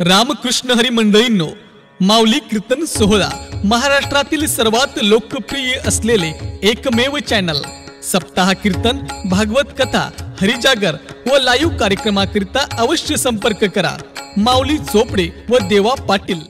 रामकृष्ण हरी मंडळींनो, माऊली कीर्तन सोहळा महाराष्ट्रातील सर्वात लोकप्रिय असलेले एकमेव चॅनल सप्ताह कीर्तन, भागवत कथा, हरिजागर व लाईव्ह कार्यक्रमाकरिता अवश्य संपर्क करा। माऊली चोपडे व देवा पाटील।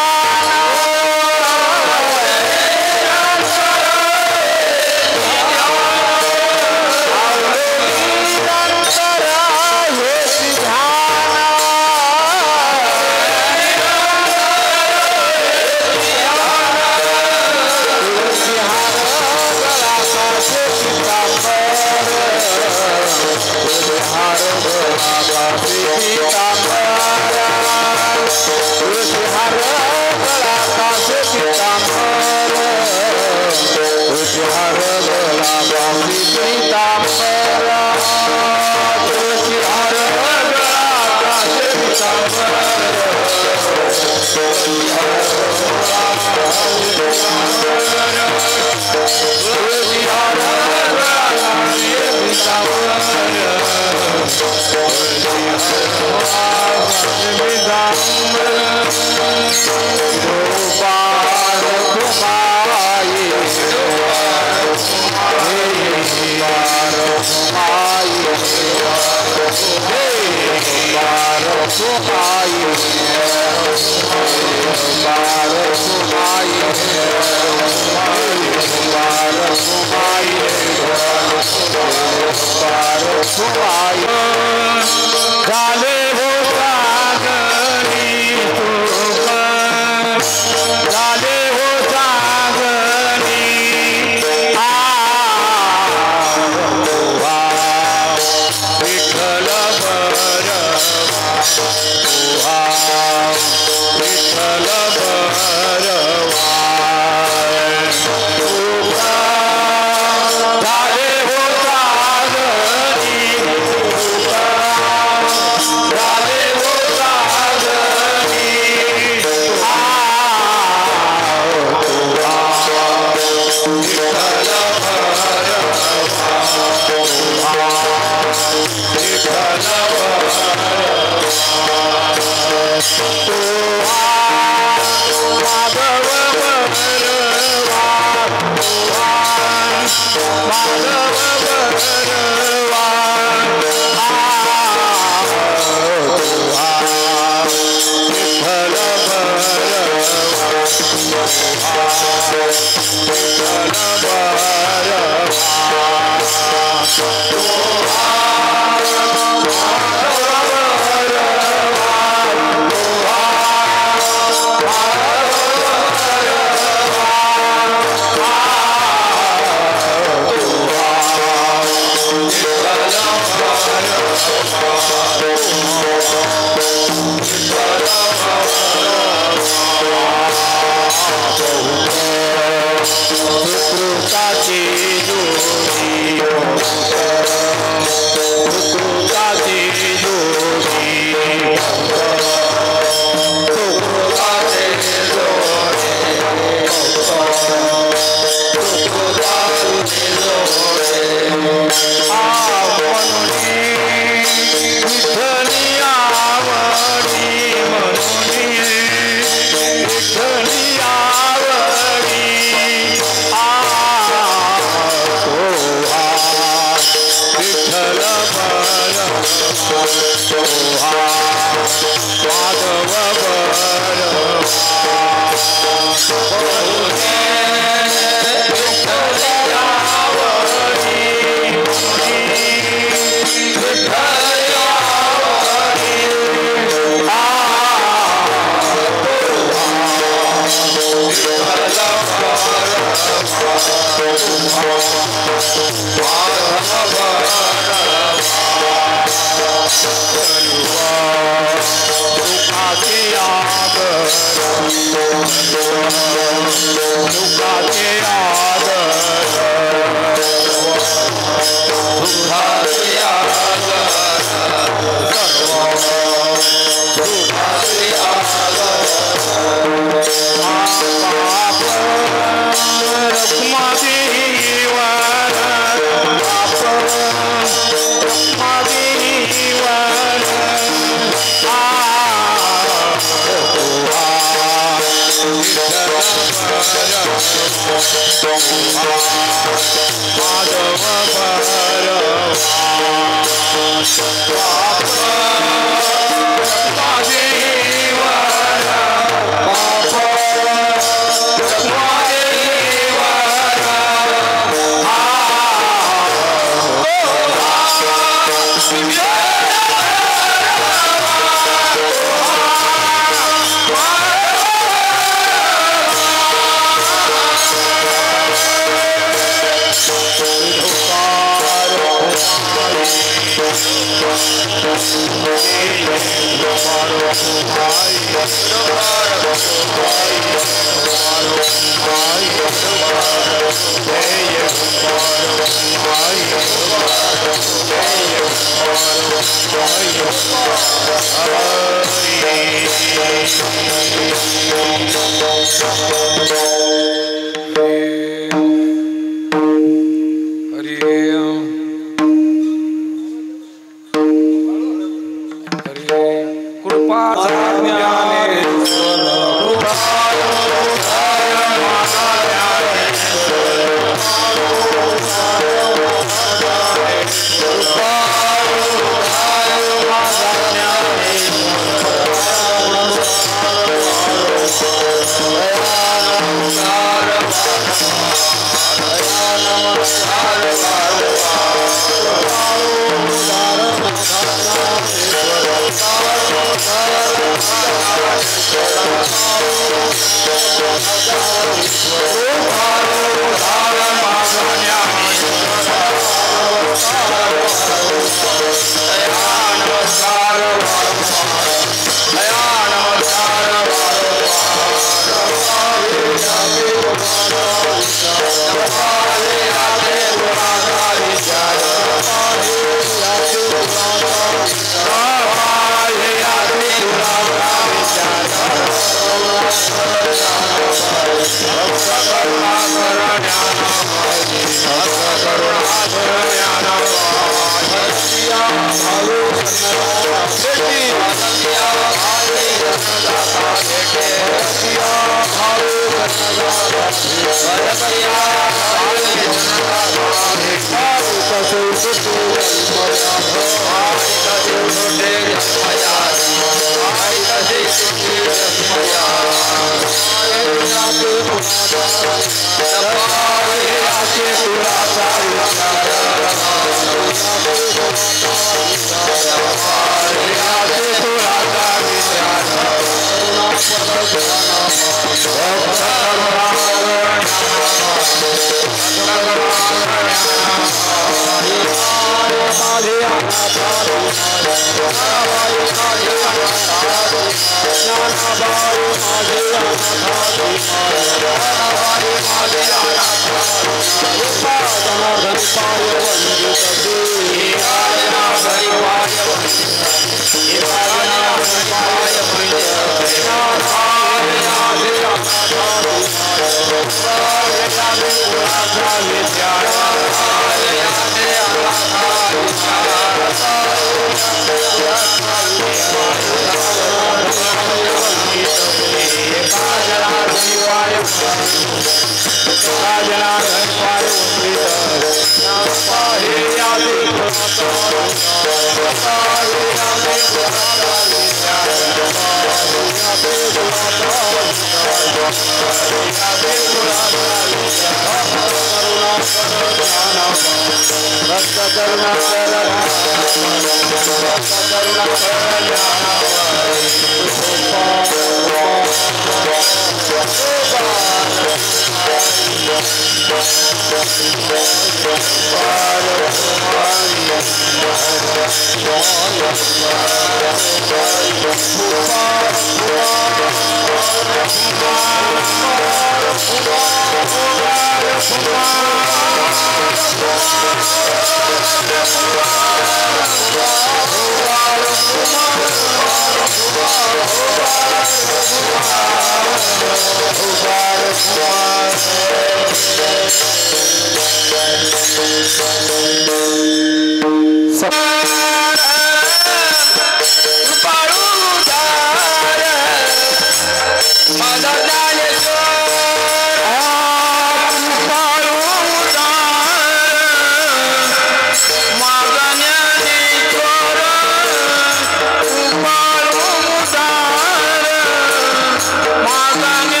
Maganya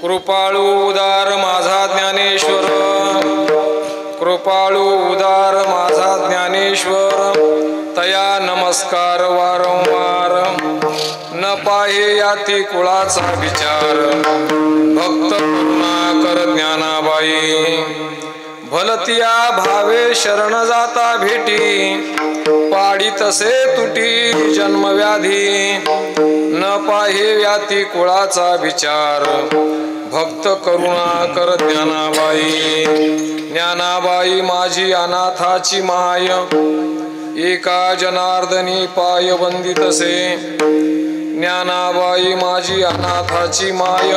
कृपाळू उदार माझा ज्ञानेश्वर, कृपाळू उदार माझा ज्ञानेश्वर, तया नमस्कार वारंवार, न पाहे याती कुळाचा विचार, भक्त करुणाकर ज्ञानाबाई, भलतिया भावे शरण जाता भेटी, पाडी तसे तुटी जन्मव्याधी, न पाहे याती कुळाचा विचार, भक्त करुणाकर ज्ञानाबाई, ज्ञानाबाई माझी अनाथाची माय, एका जनार्दनी पाय बंदितसे, ज्ञानाबाई माझी अनाथाची माय,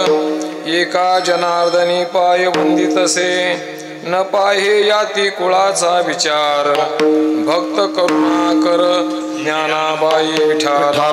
एका जनार्दनी पाय बंदितसे, न पाहे याती कुळाचा विचार, भक्त करुणाकर ज्ञानाबाई विठाला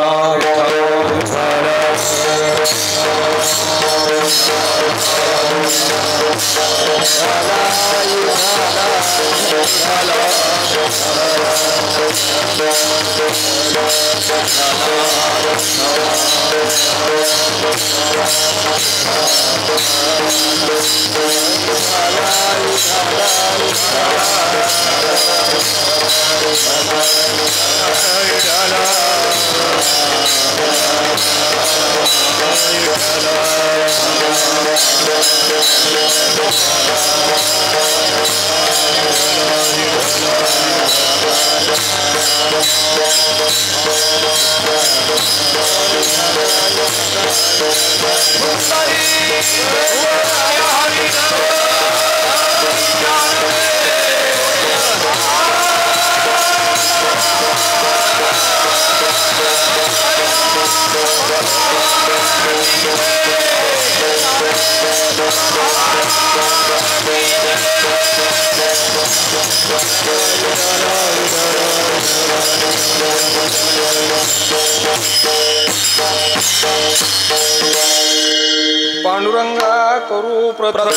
पांडुरंगा करू प्रथम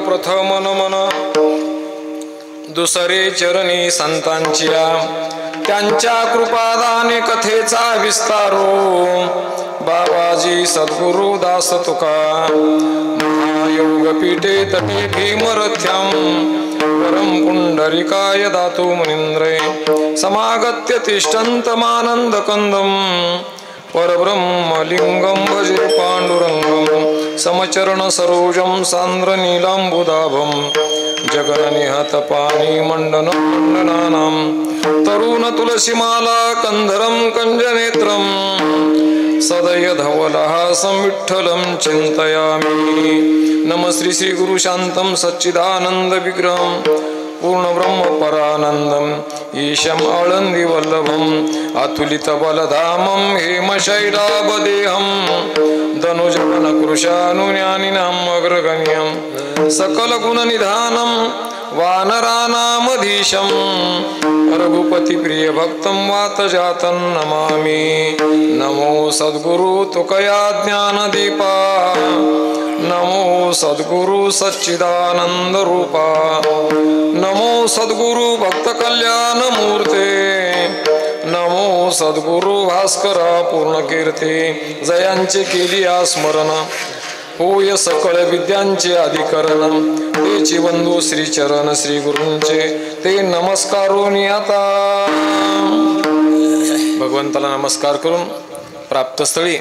प्रथम नमन दुसरे चरणी संतांच्या त्यांच्या कृपादाने कथेचा विस्तारो बाबाजी सद्गुरु दास तुका महायोग पीठे तटे भीमरथ्यम परम कुंड पुंडरीकाय दातु मुनीन्द्रे समागत्य तिष्ठन्तमानन्दकन्दं परब्रह्मलिङ्गं भजे पाण्डुरङ्गं समचरणसरोजं सान्द्रनीलाम्बुदाभं जगन्निहतपाणि मण्डनानां तरुणतुलसीमाला कन्धरं कञ्जनेत्रं सदय धवलहासं विठ्ठलं चिन्तयामि। नमः श्री श्री गुरु शान्तं सच्चिदानन्द विग्रहं पूर्णब्रह्म परानन्दं ईशम् आळन्दी वल्लभम् अतुलित बलधामं हेमशैलाभदेहं धनुजवनकृशानुज्ञानिनाम् अग्रगण्यं सकलगुणनिधानं वानरानामधीशं रघुपति प्रिय भक्तं वातजातं नमामि। नमो सद्गुरु तुकया ज्ञानदीपा नमो सद्गुरु सच्चिदानंद रूपा नमो सद्गुरु भक्त कल्याण मूर्ते नमो सद्गुरु भास्करा पूर्ण कीर्ती जयांचे केली स्मरण होय सकळ विद्यांचे अधिकरण तेची बंधू श्री चरण श्री गुरूंचे ते नमस्कारोनी आता भगवंताला नमस्कार करून प्राप्तस्थळी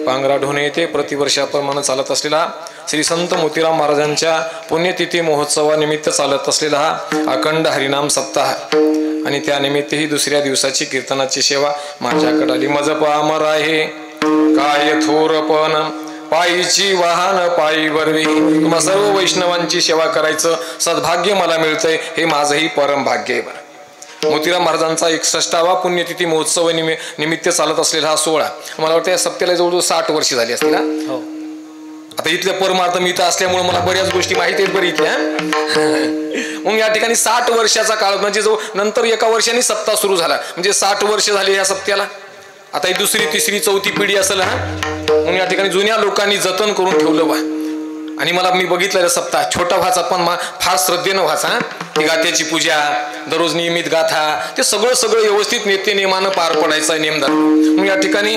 पांगराढोणे येथे प्रतिवर्षाप्रमाणे चालत असलेला श्री संत मोतीराम महाराजांच्या पुण्यतिथी महोत्सवानिमित्त चालत असलेला हा अखंड हरिनाम सप्ताह आणि त्यानिमित्त ही दुसऱ्या दिवसाची कीर्तनाची सेवा माझ्याकडे आली। मज पामर आहे काय थोरपण पायीची वाहन पायी वरवी तुम्हा सर्व वैष्णवांची सेवा करायचं सद्भाग्य मला मिळतंय हे माझंही परम भाग्य आहे। मोतीराम महाराजांचा 61वा पुण्यतिथी महोत्सव निमित्त चालत असलेला हा सोहळा मला वाटतं या सप्त्याला जवळजवळ 60 वर्ष झाली असतील। आता इथल्या परमार्थ मी इथं असल्यामुळे मला बऱ्याच गोष्टी माहिती आहेत बरं इथल्या। मग या ठिकाणी 60 वर्षाचा काळ म्हणजे जो नंतर एका वर्षाने सप्ताह सुरू झाला म्हणजे 60 वर्ष झाली या सप्त्याला। आता ही दुसरी तिसरी चौथी पिढी असेल हा म्हणून या ठिकाणी जुन्या लोकांनी जतन करून ठेवलं बा। आणि मला मी बघितलं सप्ताह छोटा व्हायचा पण फार श्रद्धेनं व्हायचा। ती गात्याची पूजा दररोज नियमित गाथा ते सगळं व्यवस्थित नित्य नियमानं पार पडायचा नेमदार। मग या ठिकाणी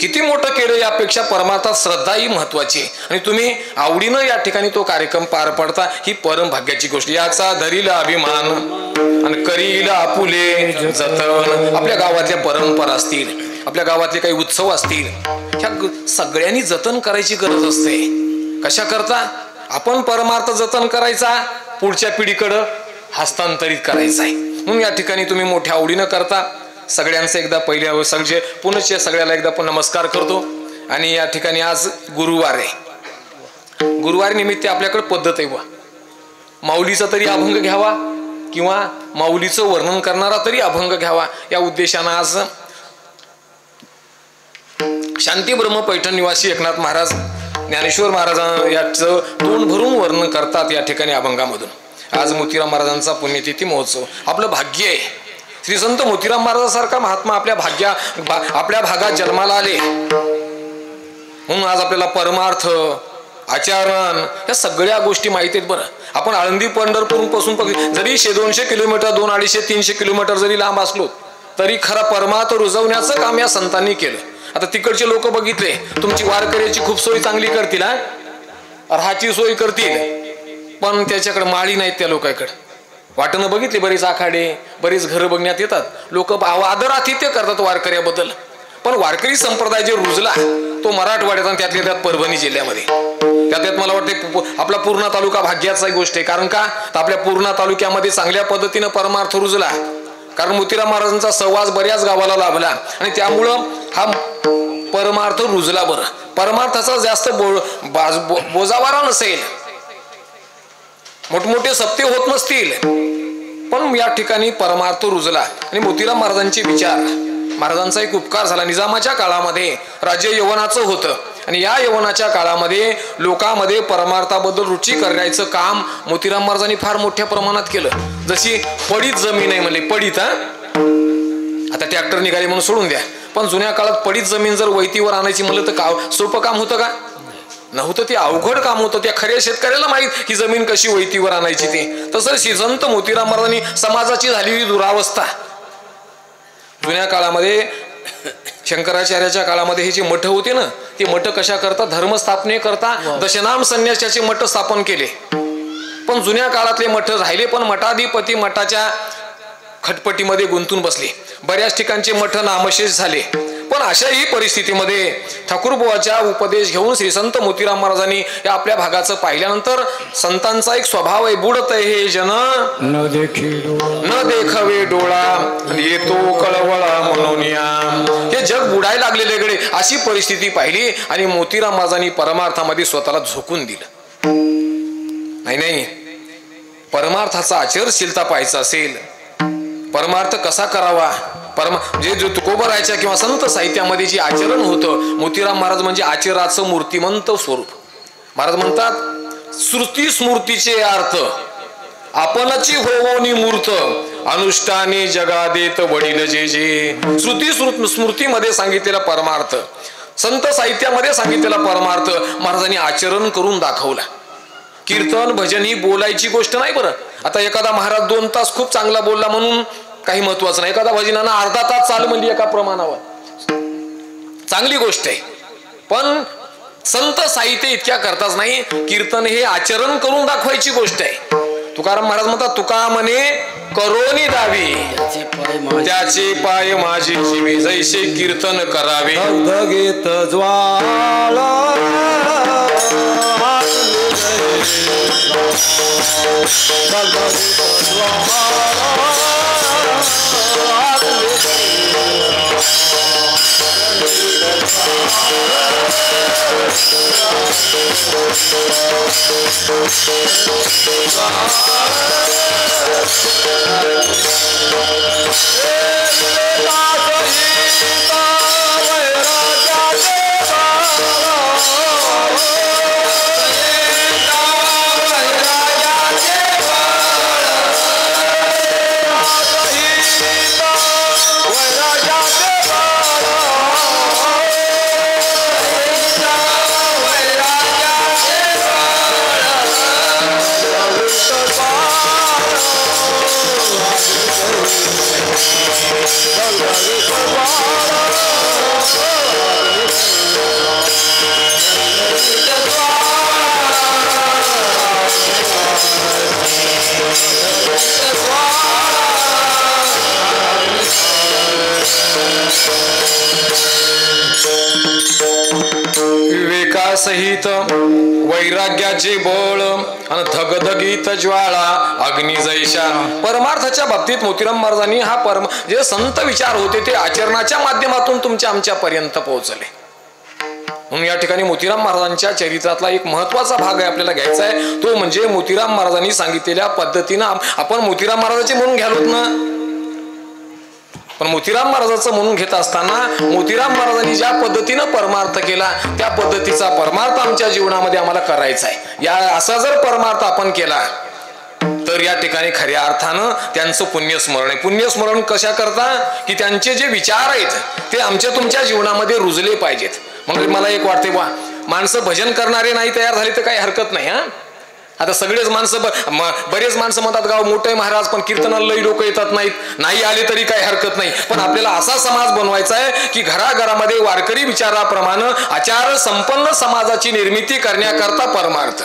किती मोठं केलं यापेक्षा परमार्थात श्रद्धा ही महत्वाची आणि तुम्ही आवडीनं या ठिकाणी तो कार्यक्रम पार पडता ही परम भाग्याची गोष्ट। याचा धरील अभिमान आणि करील आपुले जतन। आपल्या गावातल्या परंपरा असतील आपल्या गावातले काही उत्सव असतील ह्या सगळ्यांनी जतन करायची गरज असते। कशा करता आपण परमार्थ जतन करायचा पुढच्या पिढीकडे हस्तांतरित करायचा आहे म्हणून या ठिकाणी तुम्ही मोठ्या आवडीनं करता। सगळ्यांचं एकदा पहिल्या सगळे पुनश्च सगळ्याला एकदा पण नमस्कार करतो। आणि या ठिकाणी आज गुरुवार आहे गुरुवार निमित्त आपल्याकडे पद्धत आहे बा माऊलीचा तरी अभंग घ्यावा किंवा माऊलीचं वर्णन करणारा तरी अभंग घ्यावा या उद्देशानं आज शांती ब्रह्म पैठण निवासी एकनाथ महाराज ज्ञानेश्वर महाराज याचं तोंड भरून वर्णन करतात या ठिकाणी अभंगामधून। आज मोतीराम महाराजांचा पुण्यतिथी महोत्सव आपलं भाग्य आहे। श्री संत मोतीराम महाराजांसारखा महात्मा आपल्या भागात जन्माला आले म्हणून आज आपल्याला परमार्थ आचरण या सगळ्या गोष्टी माहिती आहेत बरं। आपण आळंदी पंढरपूर पासून जरी 100-200 किलोमीटर 200-250-300 किलोमीटर जरी लांब असलो तरी खरा परमार्थ रुजवण्याचं काम या संतांनी केलं। आता तिकडचे लोक बघितले तुमची वारकऱ्याची खूप सोय चांगली करतील राहायची सोय करतील पण त्याच्याकडे माळी नाहीत त्या लोकांकडे। वाटणं बघितली बरीच आखाडे बरीच घरं बघण्यात येतात लोक आदरातिथ्य करतात वारकऱ्याबद्दल पण वारकरी संप्रदाय जे रुजला तो मराठवाड्यात आणि त्यातल्या त्यात परभणी जिल्ह्यामध्ये त्यात मला वाटते आपला पूर्णा तालुका भाग्याचा गोष्ट आहे। कारण का तर आपल्या पूर्णा तालुक्यामध्ये चांगल्या पद्धतीनं परमार्थ रुजला कारण मोतीराम महाराजांचा सहवास बऱ्याच गावाला लाभला आणि त्यामुळं हा परमार्थ रुजला। बरं परमार्थाचा जास्त बोजावारा नसेल मोठमोठे सप्ते होत नसतील पण या ठिकाणी परमार्थ रुजला आणि मोतीराम महाराजांचे विचार महाराजांचा एक उपकार झाला। निजामाच्या काळामध्ये राज्य यवनाचं होतं आणि या यवनाच्या काळामध्ये लोकांमध्ये परमार्थाबद्दल रुची करण्याचं काम मोतीराम महाराजांनी फार मोठ्या प्रमाणात केलं। जशी पडीत जमीन आहे म्हणजे पडीत आता ट्रॅक्टर निघाले म्हणून सोडून द्या पण जुन्या काळात पडीत जमीन जर वैतीवर आणायची म्हणलं तर सोपं काम होतं का नव्हतं ते अवघड काम होतं। त्या खऱ्या शेतकऱ्याला माहित ही जमीन कशी वैतीवर आणायची ते तसं श्रीसंत मोतीराम महाराजांनी समाजाची झालेली दुरावस्था जुन्या काळामध्ये शंकराचार्याच्या काळामध्ये हे जे मठ होते ना ते मठ कशा करता धर्मस्थापने करता दशनाम संन्यासाचे मठ स्थापन केले पण जुन्या काळातले मठ राहिले, पण मठाधिपती मठाच्या खटपटीमध्ये गुंतून बसले. बऱ्याच ठिकाणचे मठ नामशेष झाले. पण अशाही परिस्थितीमध्ये ठाकूरबुवाचा उपदेश घेऊन श्री संत मोतीराम महाराजांनी या आपल्या भागाचं पाहिल्यानंतर संतांचा एक स्वभाव आहे, बुडत हे जन न देखावे डोळा येतो कळवळा म्हणून हे जग बुडायला लागलेले गडे, अशी परिस्थिती पाहिली आणि मोतीराम महाराजांनी परमार्थामध्ये स्वतःला झोकून दिलं. नाही, परमार्थाचा आचरणशीलता पाहायचा असेल, परमार्थ कसा करावा, जे तुकोबरायच्या किंवा संत साहित्यामध्ये जे आचरण होतं, मोतीराम महाराज म्हणजे आचराचं मूर्तिमंत स्वरूप. महाराज म्हणतात श्रुती स्मृतीचे अर्थ आपणची होवोनी मूर्त अनुष्ठाने जगा देत वडील जे जे. श्रुती स्मृतीमध्ये सांगितलेला परमार्थ, संत साहित्यामध्ये सांगितलेला परमार्थ महाराजांनी आचरण करून दाखवला. कीर्तन भजन ही बोलायची गोष्ट नाही. बरं, आता एखादा महाराज 2 तास खूप चांगला बोलला म्हणून काही महत्वाचं नाही. एखादा भजनानं अर्धा तास चाल म्हणजे एका प्रमाणावर चांगली गोष्ट आहे, पण संत साहित्य इतक्या करताच नाही. कीर्तन हे आचरण करून दाखवायची गोष्ट आहे. तुकाराम महाराज म्हणतात, तुका म्हणे करोनी दावी त्याचे पाय माझे जीवे, जैसे कीर्तन करावे गीत ज्वाला सहित वैराग्याचे बळ आणि धगधगीत ज्वाळा अग्नी जैशा. परमार्थाच्या बाबतीत मोतीराम महाराजांनी हा जे संत विचार होते ते आचरणाच्या माध्यमातून तुमच्या आमच्यापर्यंत पोहोचले. म्हणून या ठिकाणी मोतीराम महाराजांच्या चरित्रातला एक महत्वाचा भाग आहे आपल्याला घ्यायचा आहे, तो म्हणजे मोतीराम महाराजांनी सांगितलेल्या पद्धतीनं आपण मोतीराम महाराजांचे म्हणून घ्यालोत ना, पण मोतीराम महाराजांचं म्हणून घेत असताना मोतीराम महाराजांनी ज्या पद्धतीनं परमार्थ केला त्या पद्धतीचा परमार्थ आमच्या जीवनामध्ये आम्हाला करायचा आहे. या असा जर परमार्थ आपण केला तर या ठिकाणी खऱ्या अर्थानं त्यांचं पुण्यस्मरण आहे. पुण्यस्मरण कशा करता की त्यांचे जे विचार आहेत ते आमच्या तुमच्या जीवनामध्ये रुजले पाहिजेत. मग मला एक वाटते बा, माणसं भजन करणारे नाही तयार झाले तर काही हरकत नाही. आता सगळेच माणसं बरेच माणसं म्हणतात गाव मोठे महाराज पण कीर्तनाला लई लोक येतात नाहीत, नाही आले तरी काही हरकत नाही. पण आपल्याला असा समाज बनवायचा आहे की घराघरामध्ये वारकरी विचाराप्रमाणे आचार संपन्न समाजाची निर्मिती करण्याकरता परमार्थ.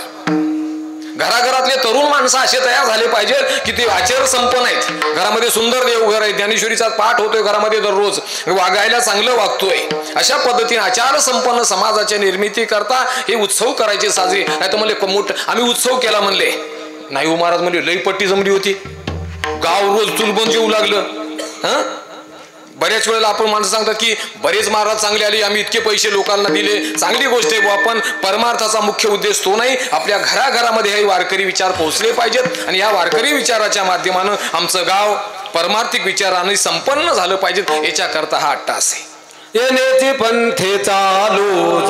घराघरातले तरुण माणसं असे तयार झाले पाहिजेत की ते आचार संपन्न आहेत. घरामध्ये सुंदर देवघर आहे, ज्ञानेश्वरीचा पाठ होतोय घरामध्ये दररोज, वागायला चांगलं वागतोय, अशा पद्धतीने आचार संपन्न समाजाच्या निर्मिती करता हे उत्सव करायचे साजरे. नाही तर म्हणले आम्ही उत्सव केला म्हणले नाही हो महाराज, म्हणले लई पट्टी जमली होती, गाव रोज चुलबन जेवू लागलं. बऱ्याच वेळेला आपण माणसं सांगतात की बरेच महाराज चांगले आले, आम्ही इतके पैसे लोकांना दिले, चांगली गोष्ट आहे. आपण परमार्थाचा मुख्य उद्देश तो नाही, आपल्या घराघरामध्ये हे वारकरी विचार पोहोचले पाहिजेत आणि या वारकरी विचाराच्या माध्यमानं आमचं गाव परमार्थिक विचाराने संपन्न झालं पाहिजे, याच्याकरता हा अट्टास आहे. येण्याची पंथे चालू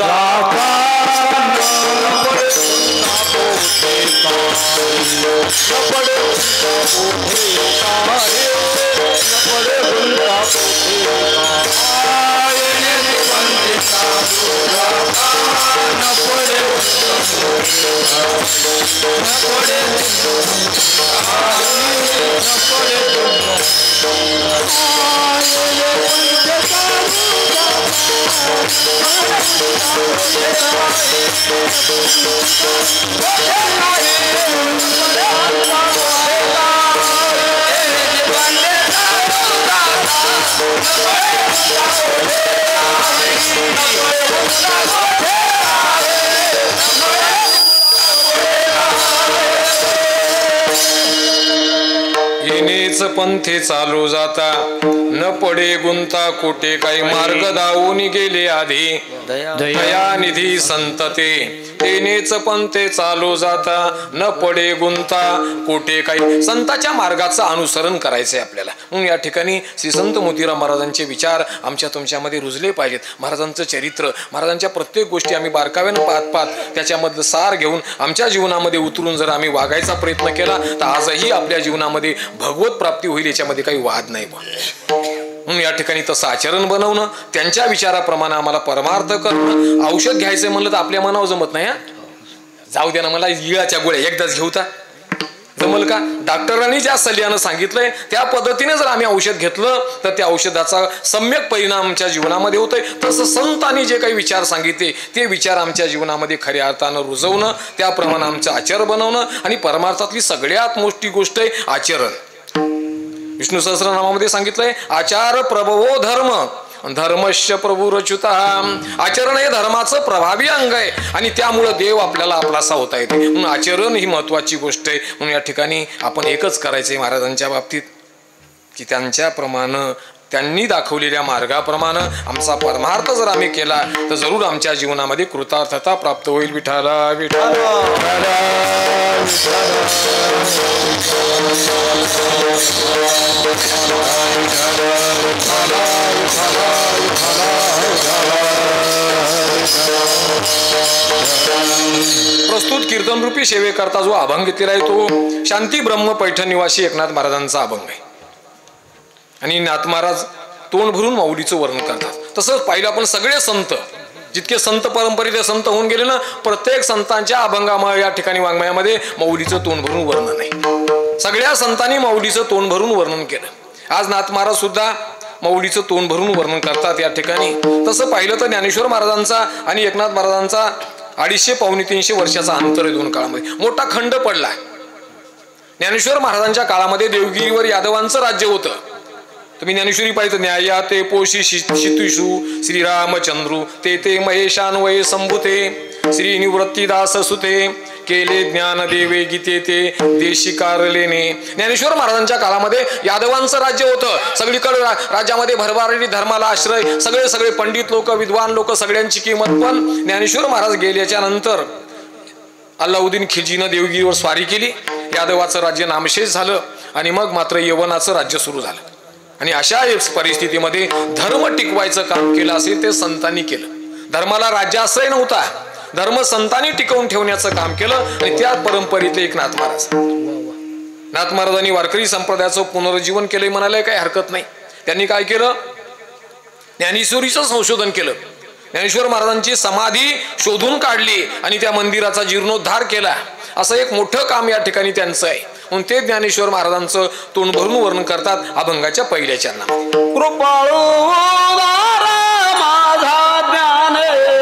येणेच पंथे चालू जाता न पडे गुंता कुठे काही मार्ग दावून गेले आधी दयानिधी संतते येणेच पंथे चालू जाता न पडे गुंता कुठे काही संतांच्या मार्गाचं अनुसरण करायचंय आपल्याला. म्हणून या ठिकाणी श्री संत मोतीराम महाराजांचे विचार आमच्या तुमच्यामध्ये रुजले पाहिजेत. महाराजांचं चरित्र, महाराजांच्या प्रत्येक गोष्टी आम्ही बारकाव्यानं पाहत त्याच्यामधलं सार घेऊन आमच्या जीवनामध्ये उतरून जर आम्ही वागायचा प्रयत्न केला तर आजही आपल्या जीवनामध्ये भगवत प्राप्ती होईल, याच्यामध्ये काही वाद नाही. म्हणून या ठिकाणी तसं आचरण बनवणं, त्यांच्या विचाराप्रमाणे आम्हाला परमार्थ करणं. औषध घ्यायचं म्हणलं तर आपल्या मनावर जमत नाही. जाऊ द्या ना, मला इळाच्या गोळ्या एकदाच घेऊता जमल का? डॉक्टरांनी ज्या सल्ल्यानं सांगितलंय त्या पद्धतीने जर आम्ही औषध घेतलं तर त्या औषधाचा सम्यक परिणाम आमच्या जीवनामध्ये होतोय. तसं संतांनी जे काही विचार सांगितले ते विचार आमच्या जीवनामध्ये खऱ्या अर्थानं रुजवणं, त्याप्रमाणे आमचं आचरण बनवणं. आणि परमार्थातली सगळ्यात मोठी गोष्ट आहे आचरण. विष्णू सहस्रनामामध्ये सांगितलंय आचार प्रभवो धर्म धर्मश्य प्रभुरच्युता. आचरण हे धर्माचं प्रभावी अंग आहे आणि त्यामुळं देव आपल्याला आपलासा होता येते. म्हणून आचरण ही महत्वाची गोष्ट आहे. म्हणून या ठिकाणी आपण एकच करायचंय महाराजांच्या बाबतीत की त्यांच्याप्रमाणे, त्यांनी दाखवलेल्या मार्गाप्रमाणे आमचा परमार्थ जर आम्ही केला तर जरूर आमच्या जीवनामध्ये कृतार्थता प्राप्त होईल. विठाला विठाला प्रस्तुत कीर्तन रूपी सेवेकरता जो अभंग घेतलेला आहे तो शांती ब्रह्म पैठण निवासी एकनाथ महाराजांचा अभंग आहे. आणि नाथ महाराज तोंड भरून माऊलीचं वर्णन करतात. तसंच पाहिलं आपण सगळे संत, जितके संत परंपरेचे संत होऊन गेले ना, प्रत्येक संतांच्या अभंगामुळे या ठिकाणी वाङ्मयामध्ये माऊलीचं तोंड भरून वर्णन आहे. सगळ्या संतांनी माऊलीचं तोंड भरून वर्णन केलं. आज नाथ महाराज सुद्धा माऊलीचं तोंड भरून वर्णन करतात या ठिकाणी. तसं पाहिलं तर ज्ञानेश्वर महाराजांचा आणि एकनाथ महाराजांचा 250-300 वर्षाचा अंतर आहे दोन काळामध्ये. मोठा खंड पडला. ज्ञानेश्वर महाराजांच्या काळामध्ये देवगिरीवर यादवांचं राज्य होतं. तुम्ही ज्ञानेश्वरी पाहिजे, न्याया ते पोषी शितुषु श्रीरामचंद्रू ते महेशान्वये संभुते श्री निवृत्तीदास सुते केले ज्ञान देवे गीते ते देशिकारलेने. ज्ञानेश्वर महाराजांच्या काळामध्ये यादवांचं राज्य होतं. सगळीकडे राज्यामध्ये भरभराटी धर्माला आश्रय, सगळे पंडित लोक, विद्वान लोक, सगळ्यांची किंमत. पण ज्ञानेश्वर महाराज गेल्याच्या नंतर अल्लाउद्दीन खिलजीनं देवगिरीवर स्वारी केली. यादवाचं राज्य नामशेष झालं आणि मग मात्र यवनाचं राज्य सुरू झालं. आणि अशा परिस्थितीमध्ये धर्म टिकवायचं काम केलं असेल ते संतांनी केलं. धर्माला राज्याश्रय नव्हता, धर्म संतांनी टिकवून ठेवण्याचं काम केलं. आणि त्या परंपरेतले एक नाथ महाराज. नाथ महाराजांनी वारकरी संप्रदायाचं पुनरुज्जीवन केलंय म्हणायला काही हरकत नाही. त्यांनी काय केलं? ज्ञानेश्वरीचं संशोधन केलं. ज्ञानेश्वर महाराजांची समाधी शोधून काढली आणि त्या मंदिराचा जीर्णोद्धार केला. असं एक मोठं काम या ठिकाणी त्यांचं आहे. म्हणून ते ज्ञानेश्वर महाराजांचं तोंड भरून वर्णन करतात अभंगाच्या पहिल्या चरणामध्ये. कृपाळू माझा ज्ञानेश्वर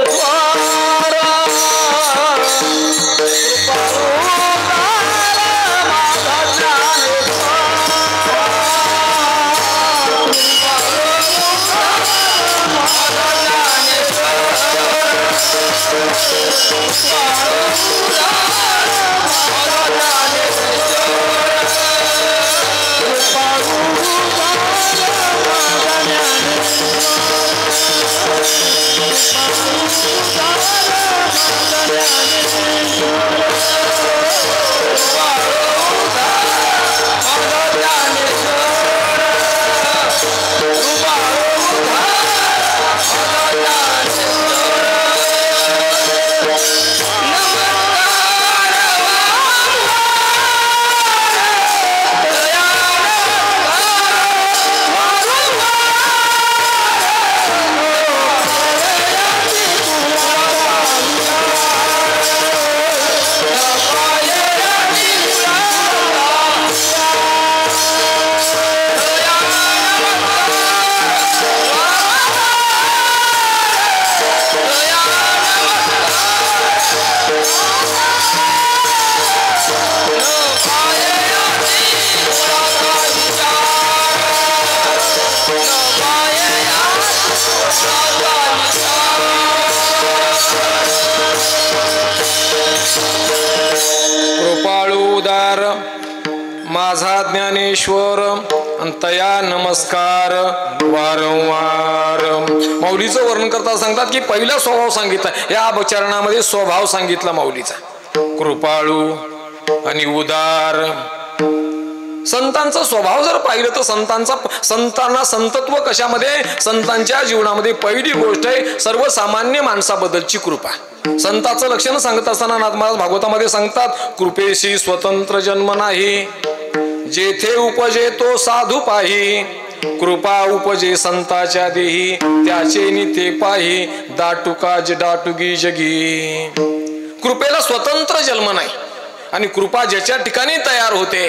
ज्ञानेश्वर अंतया नमस्कार वारंवार. माऊलीचं वर्णन करता सांगतात की पहिला स्वभाव सांगितला, या चरणामध्ये स्वभाव सांगितला माऊलीचा, कृपाळू आणि उदार. संतांचा स्वभाव जर पाहिलं तर संतांना संतत्व कशामध्ये, संतांच्या जीवनामध्ये पहिली गोष्ट आहे सर्वसामान्य माणसाबद्दलची कृपा. संतांचं लक्षण सांगत असताना नाथ महाराज भागवतामध्ये सांगतात, कृपेशी स्वतंत्र जन्म नाही, जेथे उपजे तो साधू पाही, कृपा उपजे संताच्या देही, त्याचे निते पाही, दाटुकाज दाटुगी जगी. कृपेला स्वतंत्र जन्म नाही आणि कृपा ज्याच्या ठिकाणी तयार होते,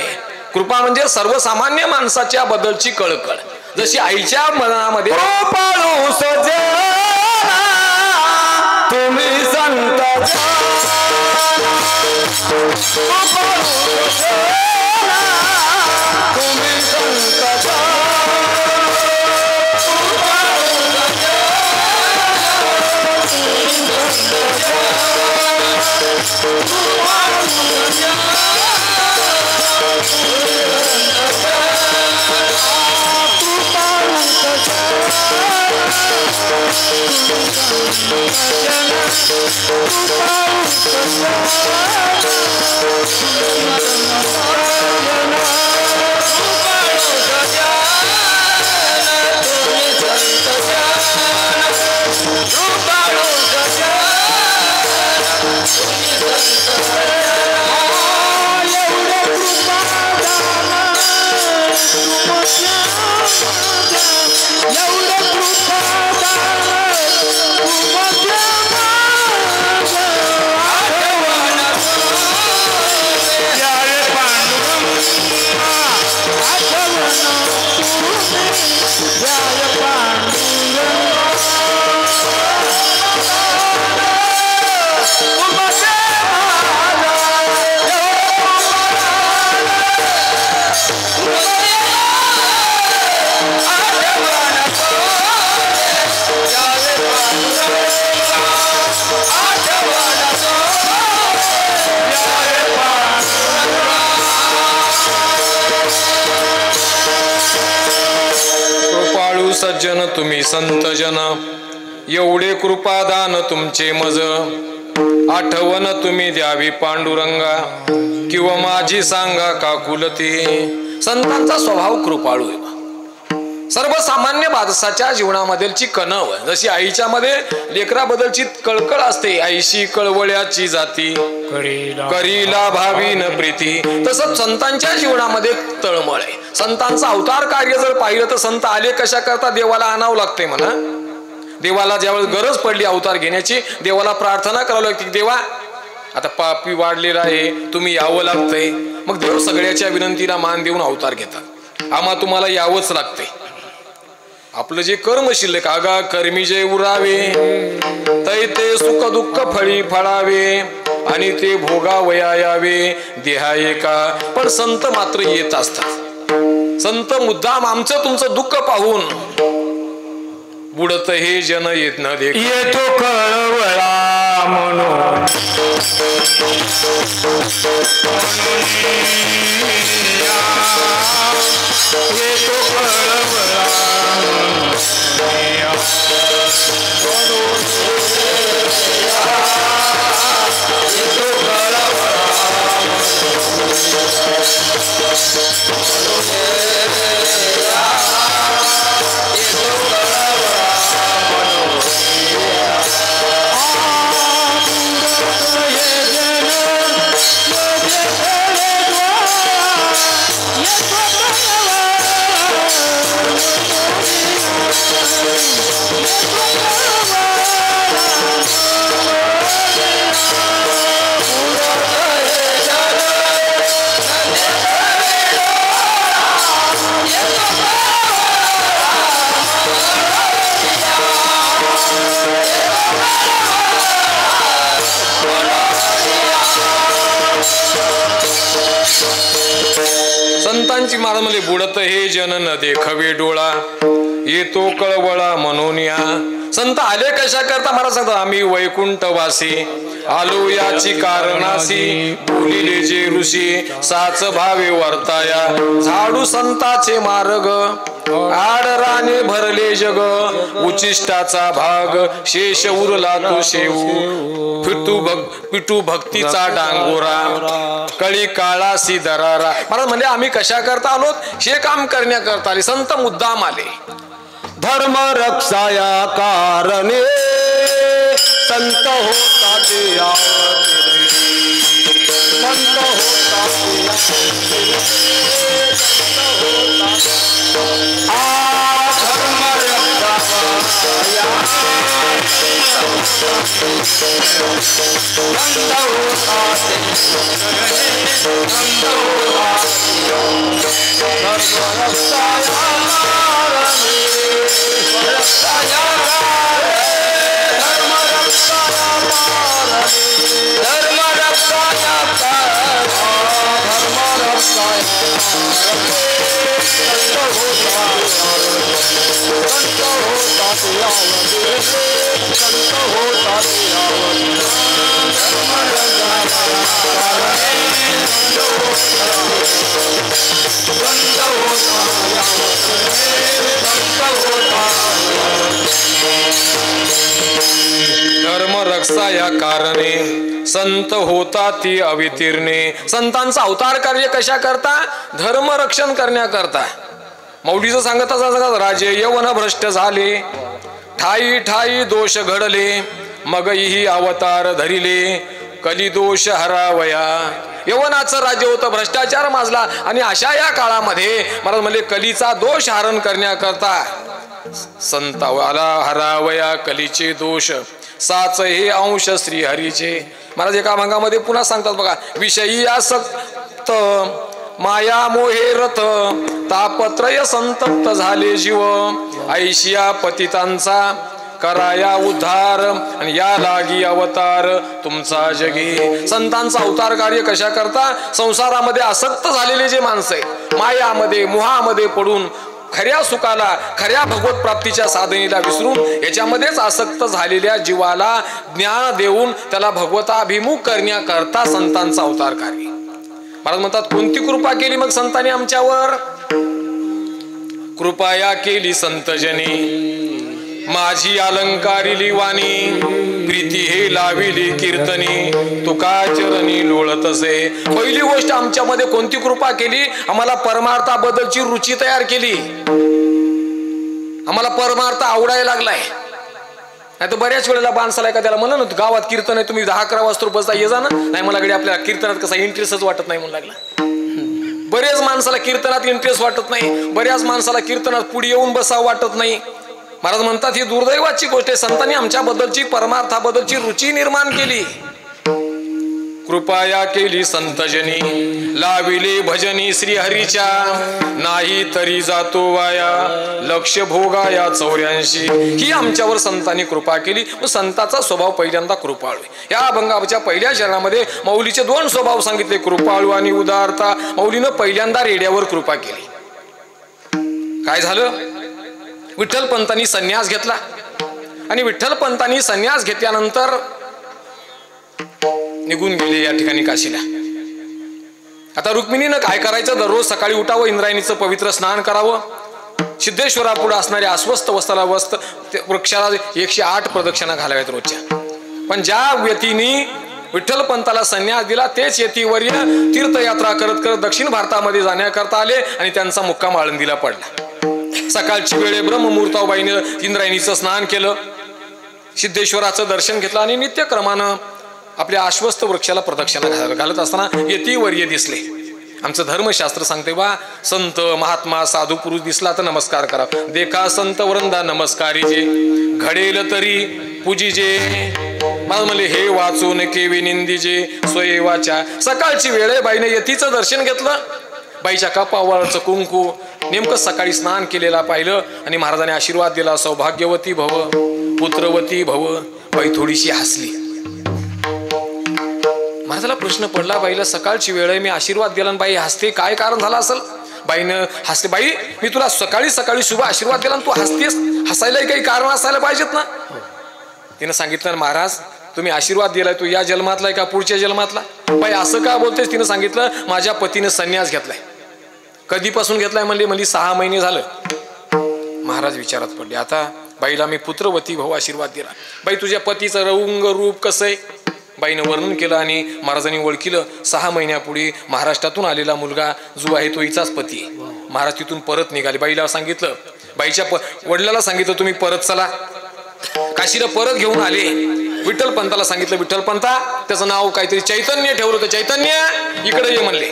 कृपा म्हणजे सर्वसामान्य माणसाच्या बद्दलची कळकळ. जशी आईच्या मनामध्ये कृपाळू सजना तुम्ही संत तुम्ही संत सज्जन तुम्ही संत जन, एवढे कृपादान तुमचे मज, आठवण तुम्ही द्यावी पांडुरंगा, किंवा माझी सांगा का कुलती. संतांचा स्वभाव कृपाळू आहे. सर्वसामान्य माणसाच्या जीवनामधीलची कणव, जशी आईच्या मध्ये लेकराबद्दलची कळकळ असते, आईशी कळवळ्याची जाती करीला भावी न प्रीती, तसंच संतांच्या जीवनामध्ये तळमळ आहे. संतांचा अवतार कार्य जर पाहिलं तर संत आले कशा करता, देवाला आणावं लागते म्हणा. देवाला ज्यावेळेस गरज पडली अवतार घेण्याची, देवाला प्रार्थना करावी लागते, देवा आता पापी वाढलेला आहे, तुम्ही यावं लागतंय. मग देव सगळ्याच्या विनंतीला मान देऊन अवतार घेतात. आम्हा तुम्हाला यावंच लागते. आपलं जे कर्म शिल्लक, आगा कर्मी जे उरावे, तै ते सुख दुःख फळी फळावे, आणि ते भोगावया यावे देहा एका. पण संत मात्र येत असतात. संत मुद्दाम आमचं तुमचं दुःख पाहून बुडत हे जन येत न देख, येतो कळवळा म्हणून येतो कळवळा संतांची मारमले बुडत हे जन न देखवे डोळा, येतो कळवळा म्हणून या. संत आले कशा करता मला सांगतात, आम्ही वैकुंठवासी आलो याची कारणासी. बोलिले जे ऋषी साच भावे वर्ताया. झाडू संताचे मार्ग आडराने भरले जग. उचिष्टाचा भाग शेष उरला तो शेवू. पिटू भक्तीचा डांगोरा कळी काळासी दरारा. महाराज म्हणजे आम्ही कशा करता आलो, हे काम करण्याकरता आले. संत मुद्दाम आले. धर्म रक्षाया कारणे संत होता ते आवते. संत होता धर्म रक्षाया धर्म रक्षा या कारणे संत होता ती अवितीर्णे. संतांचा अवतार कार्य कशा करता, धर्म रक्षण करण्याकरता. मौलीचं सांगत असं, राजे यवन भ्रष्ट झाले ठाई ठाई दोष घडले. मग ही अवतार धरिले कली दोष हरावया. यवनाचं राज्य होतं, भ्रष्टाचार माजला आणि अशा या काळामध्ये महाराज म्हणले कलीचा दोष हरण करण्याकरता संतावाला हरावया कलीचे दोष. साच हे अंश श्री हरीचे. महाराज एका भागामध्ये पुन्हा सांगतात बघा, विषयी आसक्त माया मोहे रथ तापत्रय संतप्त झाले जीव. ऐशिया पतितांचा कराया उद्धार आणि या लागी अवतार तुमचा जगी. संतांचा अवतार कार्य कशा करता, संसारामध्ये आसक्त झालेले जे माणसं आहे, मायामध्ये मोहामध्ये पडून खऱ्या सुखाला खऱ्या भगवत प्राप्तीच्या साधनेला विसरून याच्यामध्येच आसक्त झालेल्या जीवाला ज्ञान देऊन त्याला भगवताभिमुख करण्याकरता संतांचा अवतार कार्य. महाराज म्हणतात, कोणती कृपा केली मग संतांनी आमच्यावर. कृपया केली संतजनी माझी अलंकारिली वाणी. प्रीती हे लाविली कीर्तनी तुका चरणी लोळतसे. पहिली गोष्ट आमच्यामध्ये कोणती कृपा केली, आम्हाला परमार्थाबद्दलची रुची तयार केली. आम्हाला परमार्थ आवडायला लागलाय. नाही तर बऱ्याच वेळेला माणसाला एखाद्याला म्हणलं ना, गावात कीर्तन आहे, तुम्ही 10-11 वाजता बसता ये जा ना. नाही मला कडे आपल्या कीर्तनात कसा इंटरेस्टच वाटत नाही म्हणून लागला. बरेच माणसाला कीर्तनात इंटरेस्ट वाटत नाही, बऱ्याच माणसाला कीर्तनात पुढे येऊन बसावं वाटत नाही. महाराज म्हणतात, ही दुर्दैवाची गोष्ट आहे. संतांनी आमच्याबद्दलची परमार्थाबद्दलची रुची निर्माण केली. कृपया केली संतजनी लाविले भजनी श्री हरीच्या. नाही तरी जातो वाया लक्ष भोगाया 84. ही आमच्यावर संतांनी कृपा केली. संताचा स्वभाव पहिल्यांदा कृपाळू. या अभंगाच्या पहिल्या चरणामध्ये मौलीचे 2 स्वभाव सांगितले, कृपाळू आणि उदारता. मौलीनं पहिल्यांदा रेड्यावर कृपा केली. काय झालं, विठ्ठल पंतांनी संन्यास घेतला आणि विठ्ठल पंतांनी संन्यास घेतल्यानंतर निघून गेले या ठिकाणी काशीला. आता रुक्मिणीनं काय करायचं, दररोज सकाळी उठावं, इंद्रायणीचं पवित्र स्नान करावं, सिद्धेश्वरापुढे असणाऱ्या अस्वस्थ वस्ताला वृक्षाला 108 प्रदक्षिणा घालाव्यात रोजच्या. पण ज्या व्यक्तीने विठ्ठल पंताला संन्यास दिला तेच यतीवर्य तीर्थयात्रा करत करत दक्षिण भारतामध्ये जाण्याकरता आले आणि त्यांचा मुक्काम आळंदीला पडला. सकाळची वेळे ब्रह्ममुहूर्ताबाईने इंद्रायणीचं स्नान केलं, सिद्धेश्वराचं दर्शन घेतलं आणि नित्यक्रमानं आपल्या आश्वस्त वृक्षाला प्रदक्षिणा घालत असताना यतीवर्य दिसले. आमचं धर्मशास्त्र सांगते बा, संत महात्मा साधू पुरुष दिसला तर नमस्कार करा. देखा संत वृंदा नमस्कारीजे घडेल तरी पूजिजे. मला म्हणले हे वाचून केवी निंदीजे स्वयवाच्या. सकाळची वेळ बाईने यतीचं दर्शन घेतलं, बाईच्या कपाळावरचं कुंकू नेमकं सकाळी स्नान केलेला पाहिलं आणि महाराजांनी आशीर्वाद दिला, सौभाग्यवती भव पुत्रवती भव. बाई थोडीशी हसली. महाराजाला प्रश्न पडला, बाईला सकाळची वेळ आहे, मी आशीर्वाद दिला, बाई हसते, काय कारण झालं असेल. बाईनं हसते. बाई मी तुला सकाळी सकाळी शुभ आशीर्वाद दिला आणि तू हसतेस, हसायलाही काही कारण असायला पाहिजेत ना. तिनं सांगितलं महाराज तुम्ही आशीर्वाद दिलाय तू या जन्मातला आहे का पुढच्या जन्मातला. बाई असं का बोलतेस. तिनं सांगितलं माझ्या पतीने संन्यास घेतलाय. कधीपासून घेतलाय म्हणली 6 महिने झालं. महाराज विचारात पडले. आता बाईला मी पुत्रवती भाऊ आशीर्वाद दिला. बाई तुझ्या पतीचं रंग रूप कसं आहे. बाईनं वर्णन केलं आणि महाराजांनी ओळखीलं 6 महिन्यापूर्वी महाराष्ट्रातून आलेला मुलगा जो आहे तो हिचाच पती आहे. महाराज तिथून परत निघाले. बाईला सांगितलं, बाईच्या वडिलाला सांगितलं तुम्ही परत चला. काशीला परत घेऊन आले. विठ्ठलपंताला सांगितलं, विठ्ठलपंता त्याचं नाव काहीतरी चैतन्य ठेवलं होतं. चैतन्य इकडे ये म्हणले.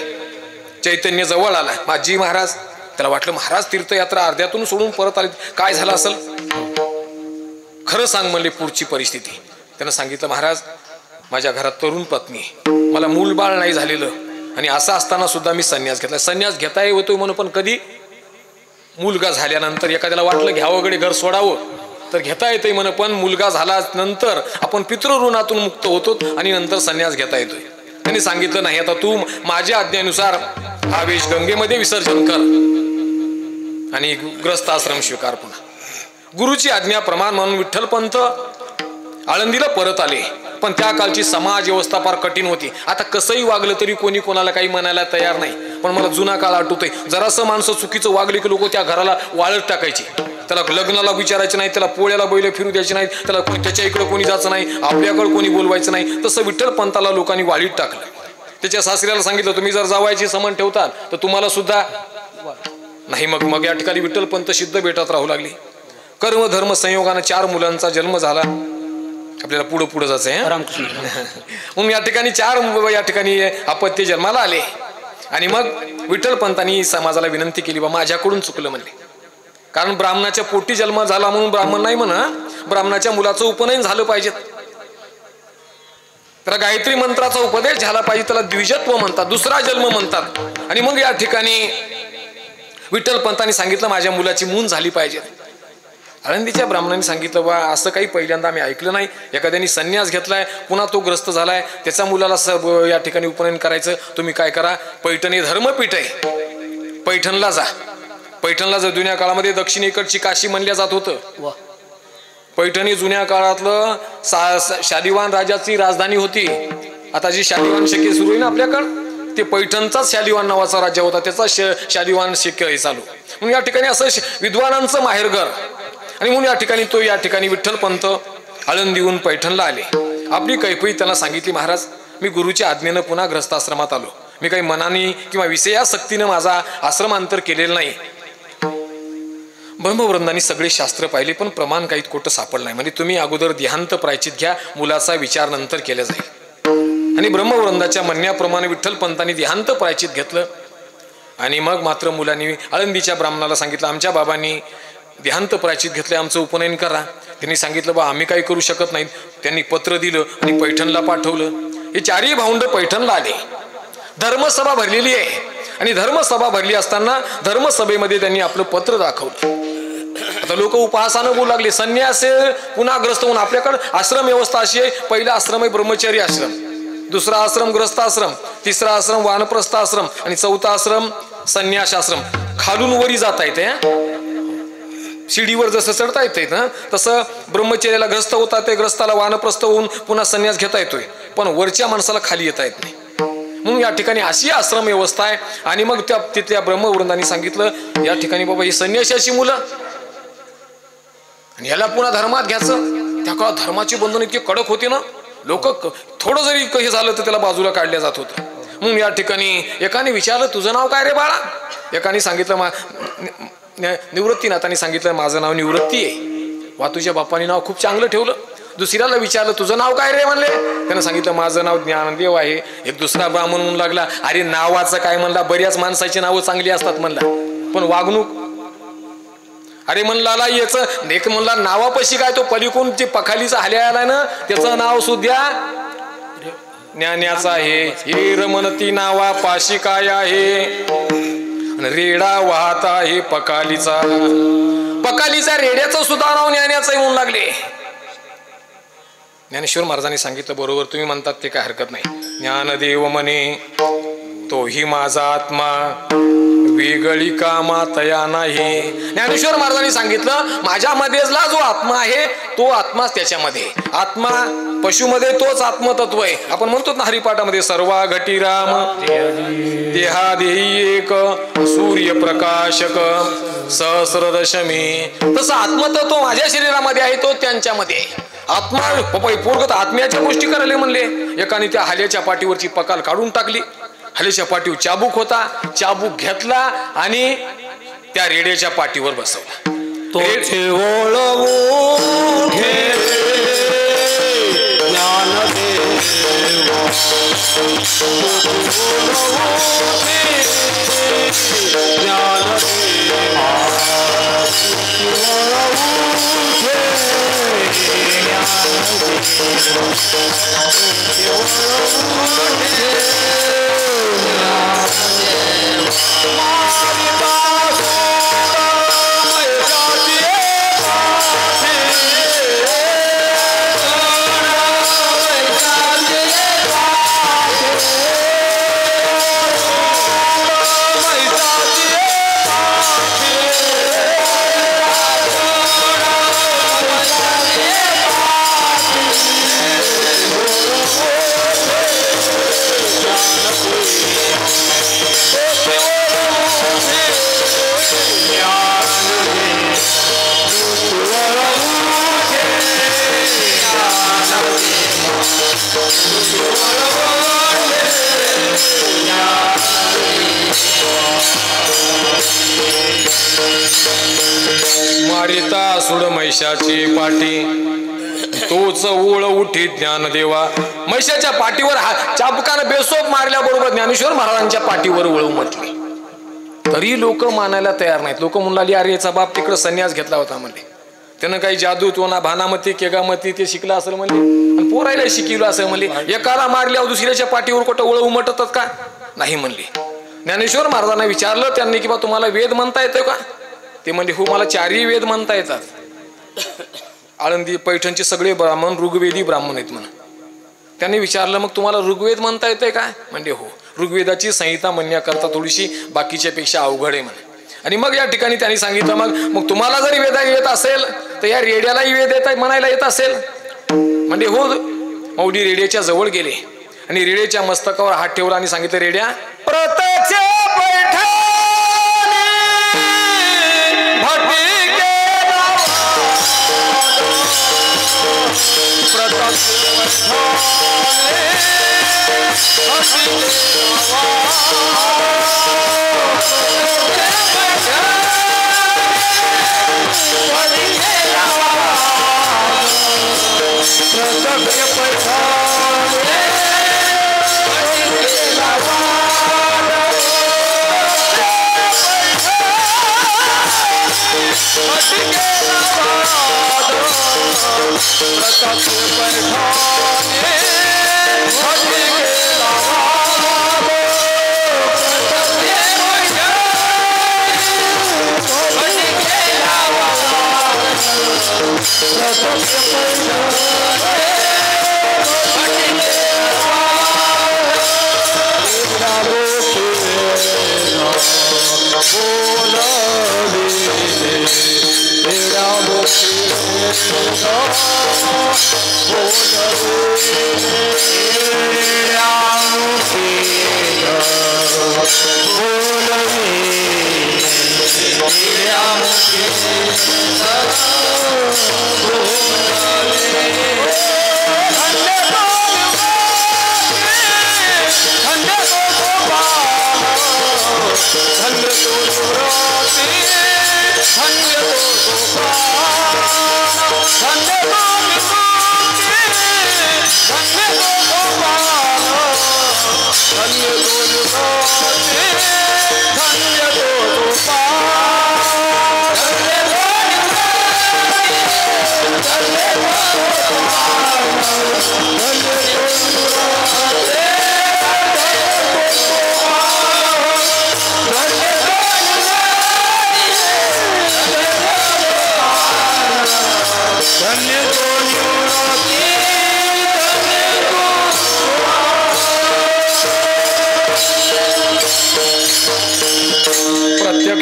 चैतन्य जवळ आला. माझी महाराज त्याला वाटलं महाराज तीर्थयात्रा अर्ध्यातून सोडून परत आले, काय झालं असेल खरं सांग म्हणले पुढची परिस्थिती. त्यानं सांगितलं महाराज माझ्या घरात तरुण पत्नी, मला मूल बाळ नाही झालेलं आणि असं असताना सुद्धा मी संन्यास घेतला. संन्यास घेता येतोय म्हणून पण कधी मुलगा झाल्यानंतर एखाद्याला वाटलं घ्यावं गडे घर सोडावं तर घेता येतंय म्हण, पण मुलगा झाला नंतर आपण पितृऋणातून मुक्त होतो आणि नंतर संन्यास घेता येतोय. त्यांनी सांगितलं नाही आता तू माझ्या आज्ञेनुसार हा वेश गंगेमध्ये विसर्जन कर आणि ग्रस्त आश्रम स्वीकार. पुन्हा गुरुची आज्ञा प्रमाण म्हणून विठ्ठलपंत आळंदीला परत आले. पण त्या कालची समाज व्यवस्था फार कठीण होती. आता कसंही वागलं तरी कोणी कोणाला काही म्हणायला तयार नाही. पण मला जुना काळ आठवतोय. जरासं माणसं चुकीचं वागले की लोक त्या घराला वाळत टाकायचे. त्याला लग्नाला विचारायचं नाही, त्याला पोळ्याला बैल फिरू द्यायचे नाही, त्याला त्याच्या इकडे कोणी जायचं नाही, आपल्याकडे कोणी बोलवायचं नाही. तसं विठ्ठलपंताला लोकांनी वाळीत टाकलं. त्याच्या सासऱ्याला सांगितलं तुम्ही जर जावायची समन ठेवताल तर तुम्हाला सुद्धा नाही. मग या ठिकाणी विठ्ठलपंत सिद्ध भेटत राहू लागले. कर्म धर्म संयोगानं 4 मुलांचा जन्म झाला. आपल्याला पुढे जायचंय रामकृष्ण. म्हणून या ठिकाणी 4 या ठिकाणी अपत्य जन्माला आले. आणि मग विठ्ठलपंतांनी समाजाला विनंती केली बा माझ्याकडून चुकलं म्हणले. कारण ब्राह्मणाच्या पोटी जन्म झाला म्हणून ब्राह्मण नाही म्हणा, ब्राह्मणाच्या मुलाचं उपनयन झालं पाहिजे, त्याला गायत्री मंत्राचा उपदेश झाला पाहिजे, त्याला द्विजत्व म्हणतात, दुसरा जन्म म्हणतात. आणि मग या ठिकाणी विठ्ठलपंतांनी सांगितलं माझ्या मुलाची मून झाली पाहिजे. आळंदीच्या ब्राह्मणांनी सांगितलं बा असं काही पहिल्यांदा आम्ही ऐकलं नाही. एखाद्याने संन्यास घेतलाय पुन्हा तो ग्रस्त झालाय त्याच्या मुलाला या ठिकाणी उपनयन करायचं. तुम्ही काय करा, पैठणी धर्मपीठ आहे पैठणला जा. पैठणला जर जुन्या काळामध्ये दक्षिणेकडची काशी म्हणल्या जात होतं. पैठणी जुन्या काळातलं शालिवान राजाची राजधानी होती. आता जी शालिवान शके सुरू आहे ना आपल्याकडं ते पैठणचाच शालिवान नावाचा राज्य होता, त्याचा शालिवान शके चालू. म्हणून या ठिकाणी असं विद्वानांचं माहेरघर. आणि म्हणून या ठिकाणी तो या ठिकाणी विठ्ठलपंत आळंदीहून पैठणला आले. आपली कैफई त्यांना सांगितली महाराज मी गुरुच्या आज्ञेनं पुन्हा ग्रस्ताश्रमात आलो. मी काही मनाने किंवा विषयासक्तीनं माझा आश्रमांतर केलेलं नाही. ब्रह्मवृंदांनी सगळे शास्त्र पाहिले पण प्रमाण काही खोटं सापडलं नाही. म्हणजे तुम्ही अगोदर देहांत प्रायचित घ्या, मुलाचा विचार नंतर केला जाईल. आणि ब्रह्मवृंदाच्या म्हणण्याप्रमाणे विठ्ठलपंतांनी देहांत प्रायचित घेतलं. आणि मग मात्र मुलांनी आळंदीच्या ब्राह्मणाला सांगितलं आमच्या बाबांनी देहांत प्रायचित घेतले, आमचं उपनयन करा. त्यांनी सांगितलं बा आम्ही काही करू शकत नाहीत. त्यांनी पत्र दिलं आणि पैठणला पाठवलं. हे 4ही भावंड पैठणला आले. धर्मसभा भरलेली आहे आणि धर्मसभा भरली असताना धर्मसभेमध्ये त्यांनी आपलं पत्र दाखवलं. आता लोक उपहासानं बोलू लागले संन्यास पुन्हा ग्रस्त होऊन. आपल्याकडं आश्रम व्यवस्था अशी आहे, पहिला आश्रम आहे ब्रह्मचारी आश्रम, दुसरा आश्रम ग्रस्त आश्रम, तिसरा आश्रम वानप्रस्थ आश्रम आणि चौथा आश्रम संन्यास आश्रम. खालून वरी जाता येते, शिडीवर जसं चढता येते ना तसं ब्रह्मचर्याला ग्रस्त होता ते ग्रस्ताला वानप्रस्थ होऊन पुन्हा संन्यास घेता येतोय, पण वरच्या माणसाला खाली येता येत नाही. म्हणून या ठिकाणी अशी आश्रम व्यवस्था आहे. आणि मग तिथल्या ब्रह्मवृंदांनी सांगितलं या ठिकाणी बाबा ही संन्यासाची मुलं आणि याला पुन्हा धर्मात घ्यायचं. त्या काळात धर्माची बंधन इतकी कडक होती ना, लोक थोडं जरी काही झालं तर त्याला बाजूला काढल्या जात होतं. म्हणून या ठिकाणी एकाने विचारलं तुझं नाव काय रे बाळा. एकाने सांगितलं निवृत्तीनाथांनी सांगितलं माझं नाव निवृत्ती आहे. वा तुझ्या बापाने नाव खूप चांगलं ठेवलं. दुसऱ्याला विचारलं तुझं नाव काय रे म्हणले. त्यानं सांगितलं माझं नाव ज्ञानदेव आहे. एक दुसरा ब्राह्मण म्हणू लागला अरे नावाचं काय म्हणला, बऱ्याच माणसाची नावं चांगली असतात म्हणला पण वागणूक. अरे म्हणला याचं एक म्हणला नावापाशी काय तो पलीकडून जे पखालीचा हाल्या आलाय ना त्याचं नाव सुद्धा ज्ञानाचं आहे. हे रमणती नावा पाशी काय आहे रेडा वाहत आहे पकालीचा. पकालीचा रेड्याचं सुद्धा नाव ज्ञानाचं म्हणू लागले. ज्ञानेश्वर महाराजांनी सांगितलं बरोबर तुम्ही म्हणतात ते काय हरकत नाही. ज्ञानदेव म्हणे तोही माझा आत्मा वेगळी कामा तया नाही. ज्ञानेश्वर महाराजांनी सांगितलं माझ्यामध्येला जो आत्मा आहे तो आत्माच त्याच्यामध्ये. आत्मा पशुमध्ये तोच आत्मतत्व आहे. आपण म्हणतो ना हरिपाठामध्ये सर्वा घटी राम देहादेही एक सूर्यप्रकाशक सहस्रदशमी. तसं आत्मतत्व माझ्या शरीरामध्ये आहे तो त्यांच्यामध्ये आहे. आत्मा पूर्वत आत्म्याच्या गोष्टी करायला म्हणले. एकाने त्या हाल्याच्या पाठीवरची पकाल काढून टाकली. हाल्याच्या पाठीवर चाबूक होता. चाबूक घेतला आणि त्या रेड्याच्या पाठीवर बसवला. मारिता सुड महिषाची पाठी तोच ओळ उठी ज्ञानदेवा. महिषाच्या पाठीवर चाबुकानं बेसोप मारल्याबरोबर ज्ञानेश्वर महाराजांच्या पाठीवर वळ उमटली. तरी लोक मानायला तयार नाहीत. लोक म्हणाली अरे याचा बाप तिकडे संन्यास घेतला होता म्हणले. त्यानं काही जादू तोना भानामती केगामती ते शिकला असेल म्हणले आणि पोरायला शिकवलं असं म्हणले. एकाला मारल्यावर दुसऱ्याच्या पाठीवर कुठं वळ उमटतात का नाही म्हणले. ज्ञानेश्वर महाराजांना विचारलं त्यांनी की बा तुम्हाला वेद म्हणता येतोय का. ते म्हणले हो मला चारही वेद म्हणता येतात. आळंदी पैठणचे सगळे ब्राह्मण ऋग्वेदी ब्राह्मण आहेत म्हणा. त्यांनी विचारलं मग तुम्हाला ऋग्वेद म्हणता येतंय का म्हणजे हो. ऋग्वेदाची संहिता म्हणण्याकरता थोडीशी बाकीच्या पेक्षा अवघड आहे म्हणे. आणि मग या ठिकाणी त्यांनी सांगितलं मग तुम्हाला जरी वेदा येत असेल तर या रेड्यालाही वेद येत म्हणायला येत असेल म्हणजे हो. मौली रेड्याच्या जवळ गेले आणि रेड्याच्या मस्तकावर हात ठेवला आणि सांगितलं रेड्या प्रत्यक्ष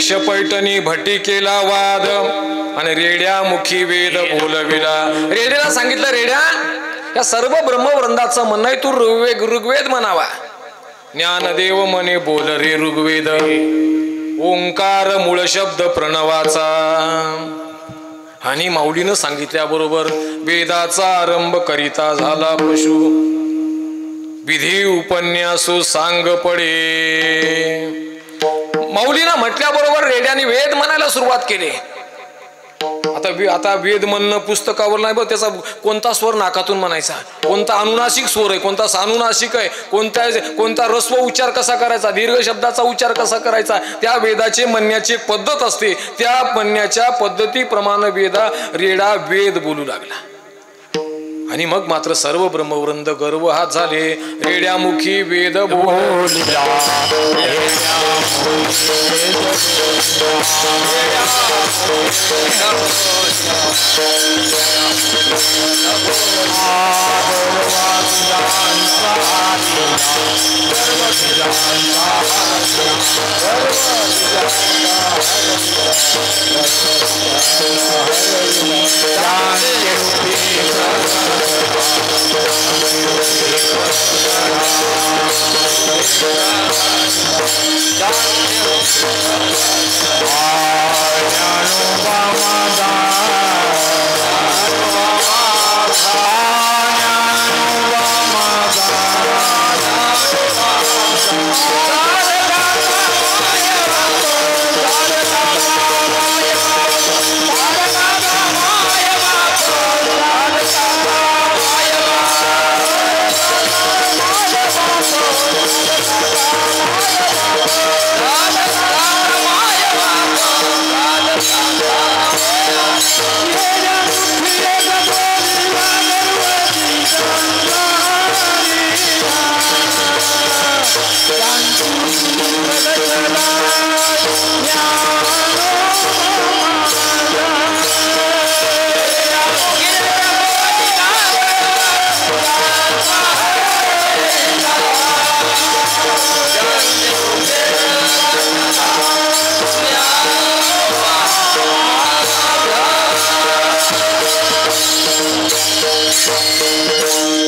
यक्ष पैठणी भटी केला वाद आणि रेड्या मुखी वेद बोलविला. रेड्याला सांगितलं, रेड्या या सर्व ब्रह्मवृंदाचं म्हणणं आहे तू ऋग्वेद म्हणावा. ज्ञानदेव म्हणे बोल रे ऋग्वेद, ओंकार मूळ शब्द प्रणवाचा. आणि माऊलीनं सांगितल्याबरोबर वेदाचा आरंभ करिता झाला पशु. विधी उपन्यासो सांग पडे. माऊलीनं म्हटल्याबरोबर रेड्याने वेद म्हणायला सुरुवात केली. आता वेद म्हणणं पुस्तकावर नाही, बघ त्याचा कोणता स्वर नाकातून म्हणायचा, कोणता अनुनासिक स्वर आहे, कोणता सानुनासिक आहे, कोणता रस्व उच्चार कसा करायचा, दीर्घ शब्दाचा उच्चार कसा करायचा, त्या वेदाचे म्हणण्याची पद्धत असते. त्या म्हणण्याच्या पद्धतीप्रमाणे रेडा वेद बोलू लागला. आणि मग मात्र सर्व ब्रह्मवृंद गर्वहात झाले. रेड्यामुखी वेद बोलिला.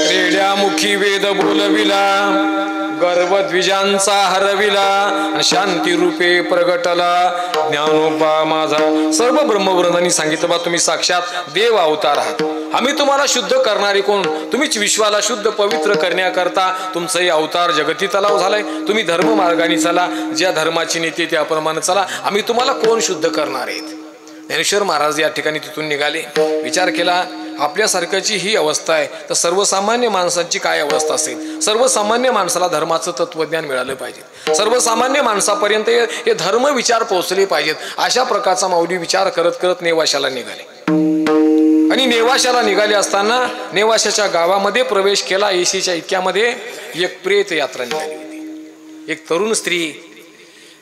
रेड्यामुखी वेद बोलविला, गर्वद्विजांचा हरविला, शांती रूपे प्रगटला ज्ञानोबा माझा. सर्व ब्रह्मवृंदांनी सांगितलं, बा तुम्ही साक्षात देव अवतार आहात. आम्ही तुम्हाला शुद्ध करणारे कोण? तुम्हीच विश्वाला शुद्ध पवित्र करण्याकरता तुमचाही अवतार जगती तलाव झालाय. तुम्ही धर्म मार्गाने चला, ज्या धर्माची नीती त्याप्रमाणे चला. आम्ही तुम्हाला कोण शुद्ध करणार आहेत? ज्ञानेश्वर महाराज या ठिकाणी तिथून निघाले. विचार केला, आपल्यासारख्याची ही अवस्था आहे तर सर्वसामान्य माणसांची काय अवस्था असेल? सर्वसामान्य माणसाला धर्माचं तत्वज्ञान मिळालं पाहिजे. सर्वसामान्य माणसापर्यंत हे धर्म विचार पोहोचले पाहिजेत. अशा प्रकारचा माऊली विचार करत करत नेवाशाला निघाले. आणि नेवाशाला निघाले असताना नेवाशाच्या गावामध्ये प्रवेश केला. येशीच्या इतक्यामध्ये एक प्रेत यात्रा निघाली होती. एक तरुण स्त्री.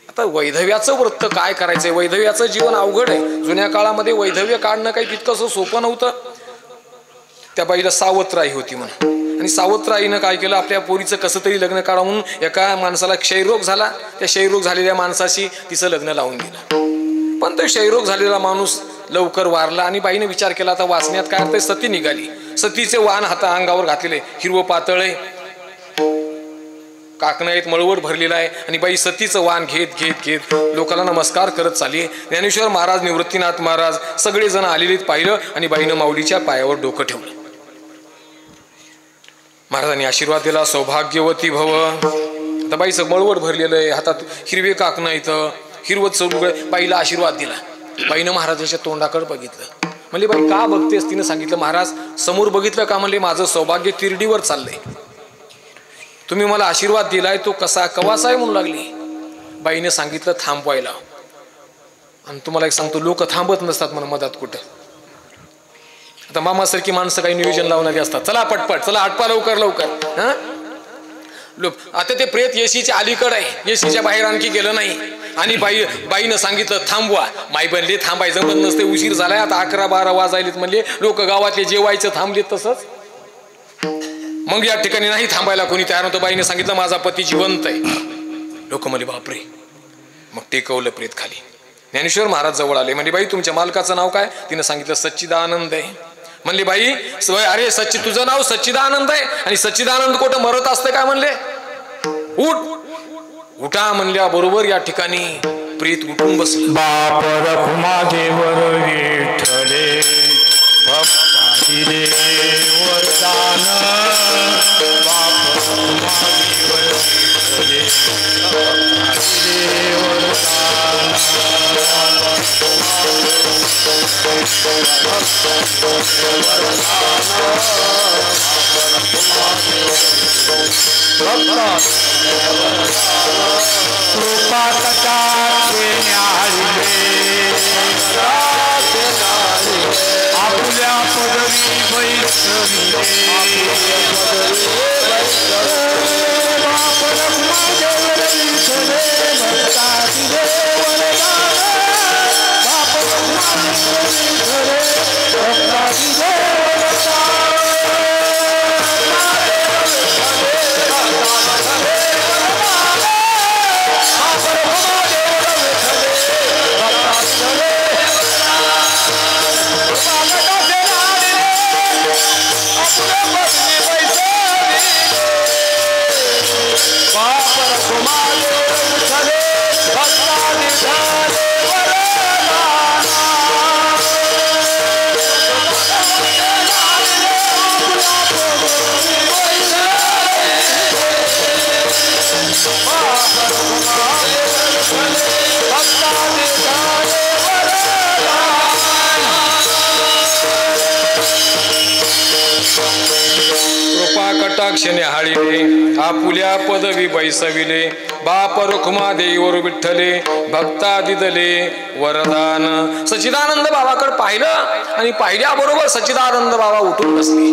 आता वैधव्याचं व्रत काय करायचंय? वैधव्याचं जीवन अवघड आहे. जुन्या काळामध्ये वैधव्य काढणं काही तितकंसं सोपं नव्हतं. त्या बाईला सावत्राई होती म्हणून, आणि सावत्राईनं काय केलं, आपल्या पोरीचं कसं तरी लग्न काढा म्हणून एका माणसाला क्षयरोग झाला. त्या क्षयरोग झालेल्या माणसाशी तिचं लग्न लावून दिलं. पण तो क्षयरोग झालेला माणूस लवकर वारला. आणि बाईने विचार केला, आता वाचण्यात काय अर्थ? सती निघाली. सतीचे वाण हाता अंगावर घातलेले, हिरवं पातळ आहे, काकणं आहेत, मळवट भरलेला आहे. आणि बाई सतीचं वाण घेत घेत घेत लोकांना नमस्कार करत चालली. ज्ञानेश्वर महाराज, निवृत्तीनाथ महाराज सगळेजण आलेले पाहिलं आणि बाईनं माऊलीच्या पायावर डोकं ठेवलं. महाराजांनी आशीर्वाद दिला, सौभाग्यवती भव. आता बाईचं मळवट भरलेलं आहे, हातात हिरवे काकणं इथं, हिरवत चौलुगळ. बाईला आशीर्वाद दिला. बाईनं महाराजांच्या तोंडाकडे बघितलं. म्हणले, बाई का बघतेस? तिनं सांगितलं, महाराज समोर बघितलं का? म्हणले, माझं सौभाग्य तिरडीवर चाललंय. तुम्ही मला आशीर्वाद दिलाय तो कवासा आहे म्हणू लागली. बाईने सांगितलं थांबवायला. आणि तुम्हाला एक सांगतो, लोक थांबत नसतात म्हणून मधात कुठं. आता मामासारखी माणसं काही नियोजन लावणारी असतात, चला पटपट, चला आटपा लवकर लवकर. हा लोक आता ते प्रेत येशीच्या अलीकडे आहे, येशीच्या बाहेर आणखी गेलं नाही. आणि बाईनं सांगितलं थांबवा. माई बनले थांबायचं पण नसते, उशीर झालाय, आता 11-12 वाजायलेत म्हणले. लोक गावातले जेवायचं थांबलेत. तसंच मग या ठिकाणी नाही थांबायला कोणी तयार नव्हतं. बाईने सांगितलं माझा पती जिवंत आहे. लोक म्हणले बापरे. मग टेकवलं प्रेत खाली. ज्ञानेश्वर महाराज जवळ आले. म्हणजे बाई तुमच्या मालकाचं नाव काय? तिनं सांगितलं सच्चिदानंद आहे. म्हणले बाई अरे तुझं नाव सच्चिदानंद आहे आणि सच्चिदानंद कुठं मरत असते काय? म्हणले उठा म्हणल्या बरोबर या ठिकाणी प्रीत उठून बसलं. बाप रखुमा देवर विठ्ठले भक्ता दिले वरदान. बाप रखुमा देवर विठ्ठले भक्ता दिले वरदान. कृपा कटाक्षे न्याहाळिले आपुल्या पदवी वैष्णविले. बाप रखुमा देवर विठ्ठले भक्ता दिले वरदान. बाप रखुमा देवर विठ्ठले भक्ता दिले वरदान. कटाक्षणे हाळिले आपुल्या पदवी बैसविले. बाप रखुमा देवर विठ्ठले भक्ता दिदले वरदान. सच्चिदानंद बाबाकडे पाहिलं आणि पाहिल्याबरोबर सच्चिदानंद बाबा उठून बसले.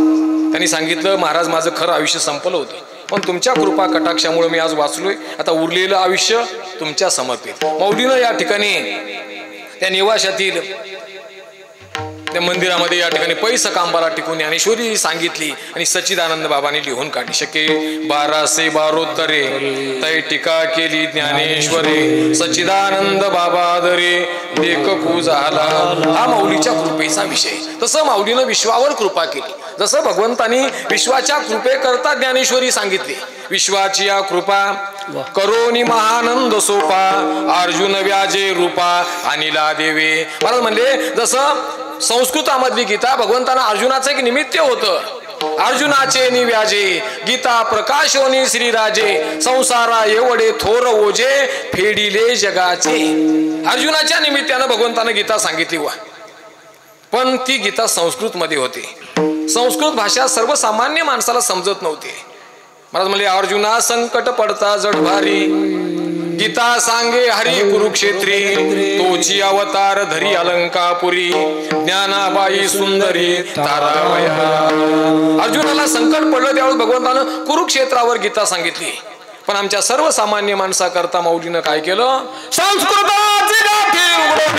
त्यांनी सांगितलं महाराज माझं खरं आयुष्य संपलं होतं पण तुमच्या कृपा कटाक्षामुळे मी आज वाचलोय. आता उरलेलं आयुष्य तुमच्या समर्पित. मौलीनं या ठिकाणी त्या निवासातील त्या मंदिरामध्ये या ठिकाणी पैसा कांबाला टिकून ज्ञानेश्वरी सांगितली आणि सच्चिदानंद बाबांनी लिहून काढली. शके 1212 तै टीका केली ज्ञानेश्वरी सच्चिदानंद बाबा दरे लेखकू झाला. हा मौलीच्या कृपेचा विषय. तसं मौलीनं विश्वावर कृपा केली. जसं भगवंतानी विश्वाच्या कृपेकरता ज्ञानेश्वरी सांगितली. विश्वाची या कृपा करोनी महानंद सोपा अर्जुन व्याजे रूपा अनिला देवे. महाराज म्हणले जसं संस्कृतामधली गीता भगवंताना अर्जुनाचं एक निमित्त होतं. अर्जुनाचे निव्याजे गीता प्रकाशोनी श्रीराजे संसारा एवढे थोर ओजे फेडिले जगाचे. अर्जुनाच्या निमित्तानं भगवंतानं गीता सांगितली वा पण ती गीता संस्कृत मध्ये होती. संस्कृत भाषा सर्वसामान्य माणसाला समजत नव्हती. महाराज म्हणले अर्जुना संकट पडता जड भारी गीता सांगे हरी कुरुक्षेत्री तोची अवतार धरी अलंकापुरी ज्ञानाबाई सुंदरी तारावया. अर्जुनाला संकट पडलं त्यावेळेस भगवंतानं कुरुक्षेत्रावर गीता सांगितली. पण आमच्या सर्वसामान्य माणसाकरता मौलीनं काय केलं? संस्कृताची गाठी उघडून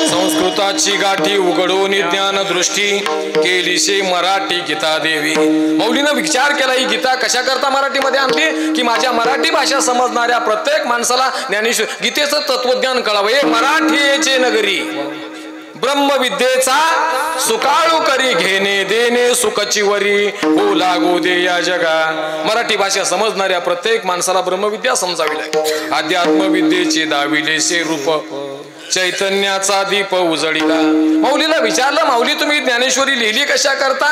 संस्कृताची गाठी उघडून ज्ञान दृष्टी केलीशे मराठी गीता देवी. मौलीनं विचार केला ही गीता कशा करता मराठीमध्ये आणली की माझ्या मराठी भाषा समजणाऱ्या प्रत्येक माणसाला ज्ञानेश्वर गीतेचं तत्वज्ञान कळावं. हे मराठीचे नगरी ब्रह्मविद्येचा सुकाळू करी घेणे देणे सुखची वरी हो लागू दे या जगा. मराठी भाषा समजणाऱ्या प्रत्येक माणसाला ब्रह्मविद्या समजावी लागेल. अध्यात्मविद्येचे दाविलेसे रूप चैतन्याचा दीप उजळीला. मौलीला विचारलं माऊली तुम्ही ज्ञानेश्वरी लिहिली कशा करता?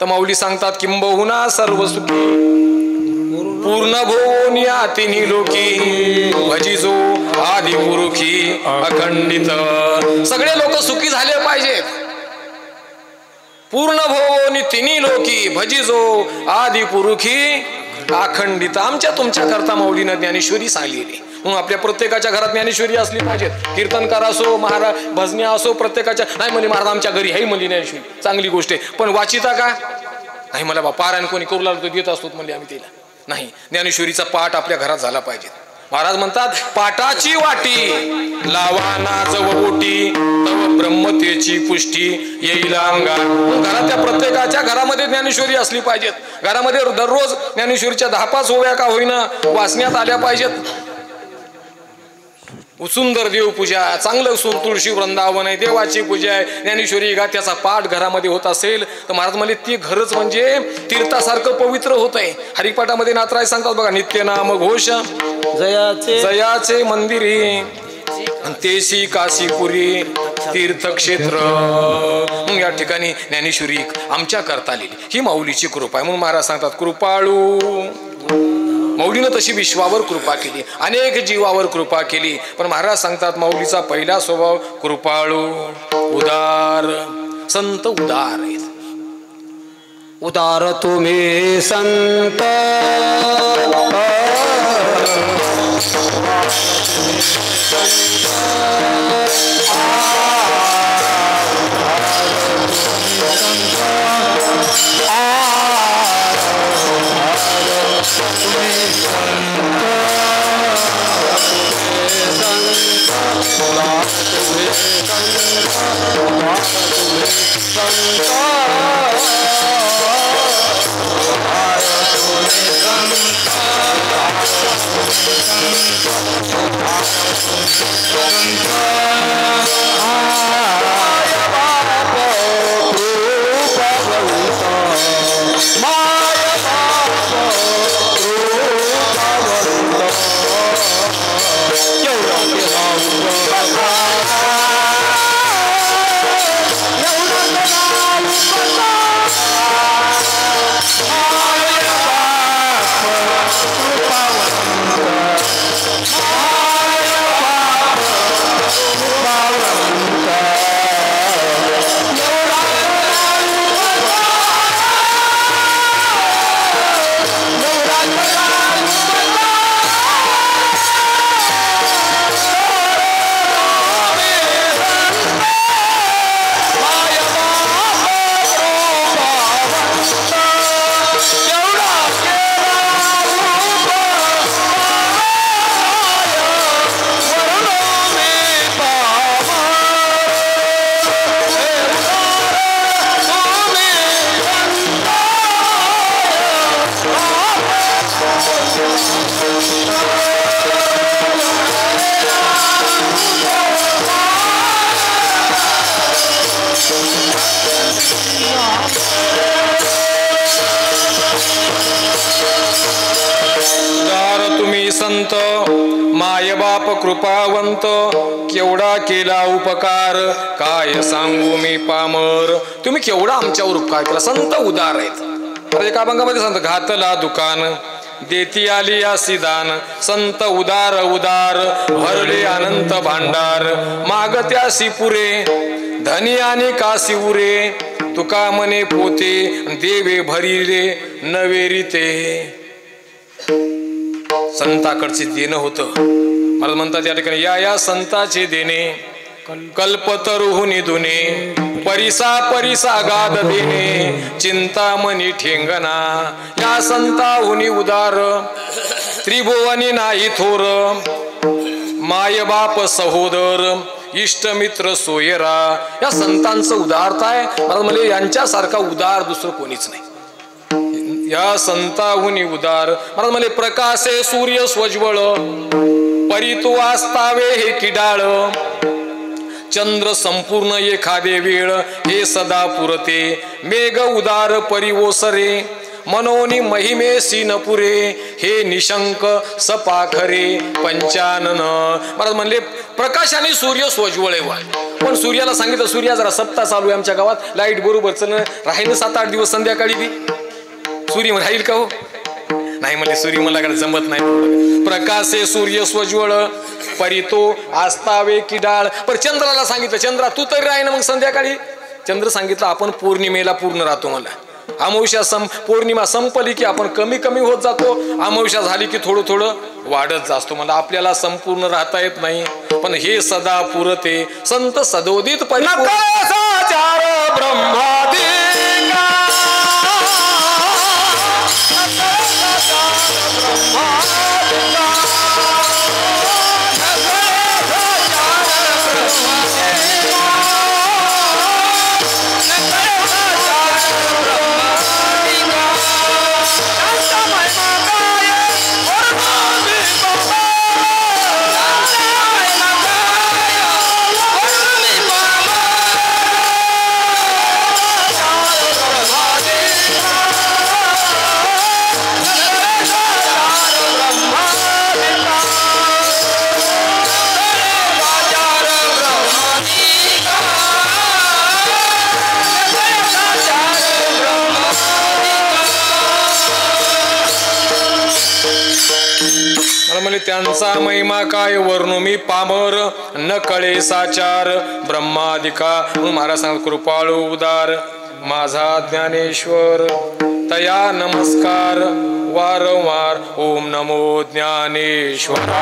तर माऊली सांगतात किंबहुना सर्व सुखी पूर्ण भोनिया तिन्ही लोकी भजिजो आदि पुरुखी अखंडित. सगळे लोक सुखी झाले पाहिजेत. पूर्ण भोनी तिन्ही लोकी भजिजो आदि पुरुखी अखंडित. आमच्या तुमच्या करता मौलीनं ज्ञानेश्वरी सांगलेली. म्हणून आपल्या प्रत्येकाच्या घरात ज्ञानेश्वरी असली पाहिजेत. कीर्तनकार असो महाराज भजन्या असो प्रत्येकाच्या नाही म्हणले महाराज आमच्या घरी हे म्हणली ज्ञानेश्वरी चांगली गोष्ट आहे पण वाचिता का? नाही मला पारायण कोणी करू लागलो देत असतो म्हणजे आम्ही तिला नाही. ज्ञानेश्वरीचा पाठ आपल्या घरात झाला पाहिजे. महाराज म्हणतात पाठाची वाटी लावा नाच ओटी तव ब्रह्मतेची पुष्टी येईल अंगा. घरातल्या प्रत्येकाच्या घरामध्ये ज्ञानेश्वरी असली पाहिजेत. घरामध्ये दररोज ज्ञानेश्वरीच्या 10-5 ओव्या का होईना वाचण्यात आल्या पाहिजेत. सुंदर देवपूजा चांगलं तुळशी वृंदावन आहे देवाची पूजा आहे ज्ञानेश्वरी गाथ्याचा पाठ घरामध्ये होत असेल तर महाराज म्हणले ते घरच म्हणजे तीर्थासारखं पवित्र होत आहे. हरिपाठामध्ये नाथराय सांगतात बघा नित्य नाम घोष जयाचे मंदिरी तेसी काशीपुरी तीर्थक्षेत्र. मग या ठिकाणी ज्ञानेश्वरी आमच्या करता लिहिली ही माऊलीची कृपा आहे. म्हणून महाराज सांगतात कृपाळू माऊलीनं तशी विश्वावर कृपा केली अनेक जीवावर कृपा केली. पण महाराज सांगतात माऊलीचा पहिला स्वभाव कृपाळू उदार संत उदार आहेत. उदार तुम्ही संत संत मायबाप कृपावंत केवढा केला उपकार काय सांगू मी पामर. तुम्ही केवढा आमच्यावर उपकार केला. संत उदार आहेत. एका अभंगामध्ये सांगतो घातला दुकान देती आली आसी दान संत उदार उदार भरले अनंत भांडार मागत्यासी पुरे धनी आणि कासी उरे तुका मने पोते देवे भरिले नवेरिते. संताकडचे देणं होतं. मला म्हणतात या ठिकाणी या संताचे देणे कल्पतरुहुनी दुने परिसा परिसा गाद देणे चिंतामणी ठेंगणा. या संताहुनी उदार त्रिभुवनी नाही थोर माय बाप सहोदर इष्टमित्र सोयरा. या संतांचं उदारता आहे. मला म्हणजे यांच्यासारखा उदार दुसरं कोणीच नाही. या संताहुनी उदार मला म्हणजे प्रकाशे सूर्य स्वज्वळ परितु आस्तावे हे किडाळ चंद्र संपूर्ण एखादे वेळ हे सदा पुरते मेघ उदार परिवोसरे मनोनी महिमेसी न पुरे हे निशंक सपाखरे पंचानन. मला म्हणले प्रकाशाने सूर्य स्वज्वळ आहे. पण सूर्याला सांगितलं सूर्या जरा सप्ताह चालू आहे आमच्या गावात लाईट बरोबर चल राहील 7-8 दिवस संध्याकाळी बी सूर्य राहील का हो नाही म्हणले सूर्य मला जमत नाही. प्रकाशे सूर्य स्वज्वळ परितो आस्तावे किडाळ. पण चंद्राला सांगितलं चंद्रा तू तरी राही ना मग संध्याकाळी. चंद्र सांगितलं आपण पौर्णिमेला पूर्ण राहतो. मला अमावस्या पौर्णिमा संपली की आपण कमी कमी होत जातो. अमावस्या झाली की थोडं थोडं वाढत जातो. मला आपल्याला संपूर्ण राहता येत नाही. पण हे सदा पुरते संत सदोदित परिपूर्ण ब्रह्मादी मला म्हणले त्यांचा महिमा काय वर्णू मी पामर न कळे साचार ब्रह्मादिका. म्हणून महाराज सांगत कृपाळू उदार माझा ज्ञानेश्वर तया नमस्कार वारंवार. ओम नमो ज्ञानेश्वरा.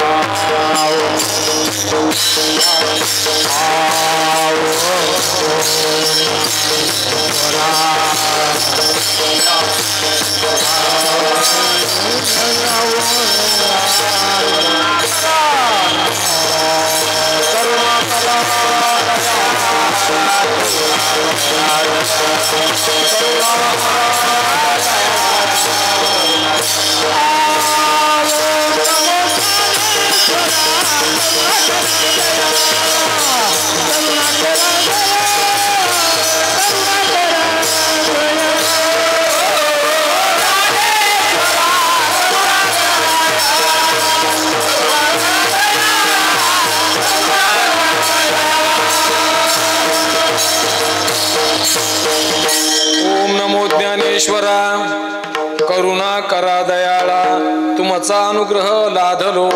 ज्ञानेश्वरा करुणा करा दयाळा तुमचा अनुग्रह लाधलो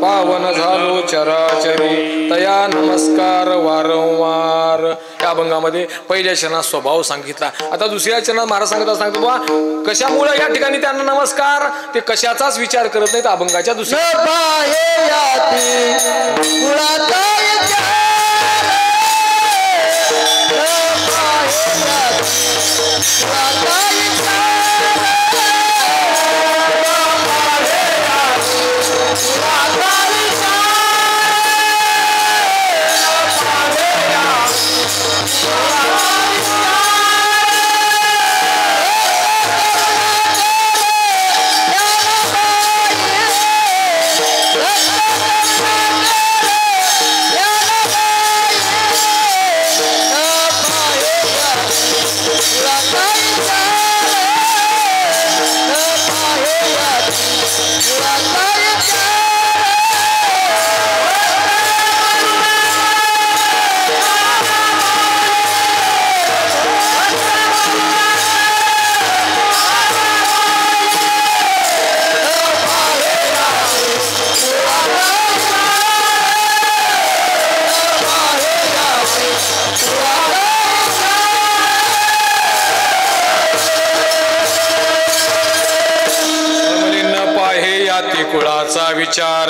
पावन झालो चराचरी तया नमस्कार वारंवार. या अभंगामध्ये पहिल्या चरणात स्वभाव सांगितला. आता दुसऱ्या चरणात महाराज सांगतो बा कशामुळे या ठिकाणी त्यांना नमस्कार. ते कशाचाच विचार करत नाहीत. अभंगाच्या दुसऱ्या कुळाचा विचार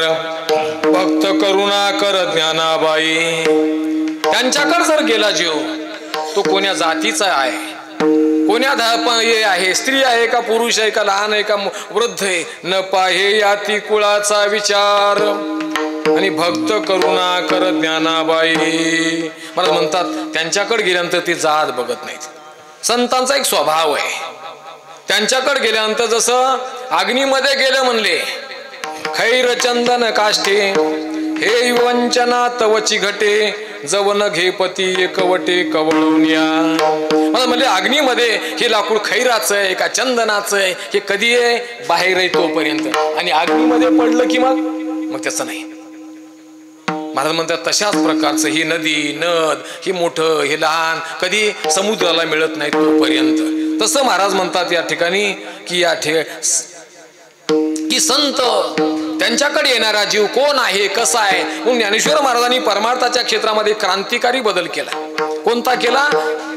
भक्त करुणा कर ज्ञानाबाई. त्यांच्याकडे जर गेला जीव तो कोण्या जातीचा आहे कोण्या आहे स्त्री आहे का पुरुष आहे का लहान आहे का वृद्ध आहे न पाहे याती कुळाचा विचार आणि भक्त करुणा कर ज्ञानाबाई. मला म्हणतात त्यांच्याकडे गेल्यानंतर ती जात बघत नाहीत. संतांचा एक स्वभाव आहे. त्यांच्याकडे गेल्यानंतर जसं अग्नीमध्ये गेलं म्हणले खैर चंदन काष्टे हे वंचना तवची घटे जवन घे पती एकवटे कवळुनिया. मला म्हणले अग्नीमध्ये हे लाकूड खैराचं आहे का चंदनाचं आहे हे कधी आहे बाहेर आहे तोपर्यंत आणि अग्नीमध्ये पडलं की मग त्याचं नाही. महाराज म्हणतात तशाच प्रकारचं ही नदी नद ही मोठं हे लहान कधी समुद्राला मिळत नाही तोपर्यंत. तसं महाराज म्हणतात या ठिकाणी की की संत त्यांच्याकडे येणारा जीव कोण आहे कसा आहे. म्हणून ज्ञानेश्वर महाराजांनी परमार्थाच्या क्षेत्रामध्ये क्रांतिकारी बदल केला. कोणता केला.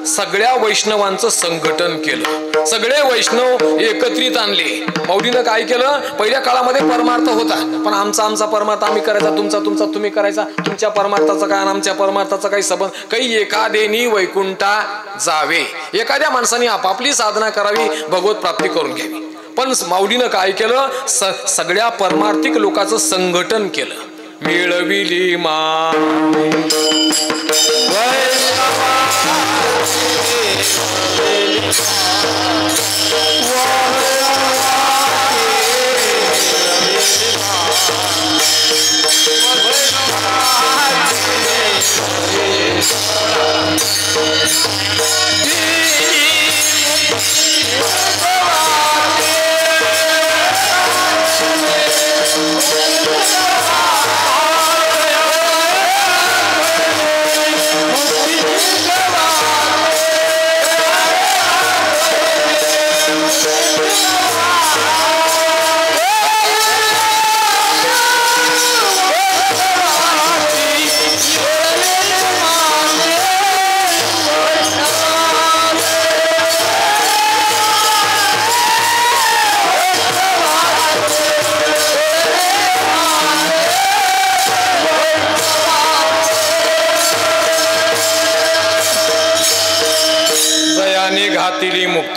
सगळ्या वैष्णवांचं संघटन केलं. सगळे वैष्णव एकत्रित आणले. मौलीनं काय केलं पहिल्या काळामध्ये परमार्थ होता पण आमचा परमार्थ आम्ही करायचा तुमचा तुम्ही करायचा. तुमच्या परमार्थाचा काय आमच्या परमार्थाचा काही संबंध. काही एखादेनी वैकुंठा जावे. एखाद्या माणसाने आपापली साधना करावी भगवत प्राप्ती करून घ्यावी. पण माऊलीनं काय केलं सगळ्या परमार्थिक लोकांचं संघटन केलं. मिळविली मा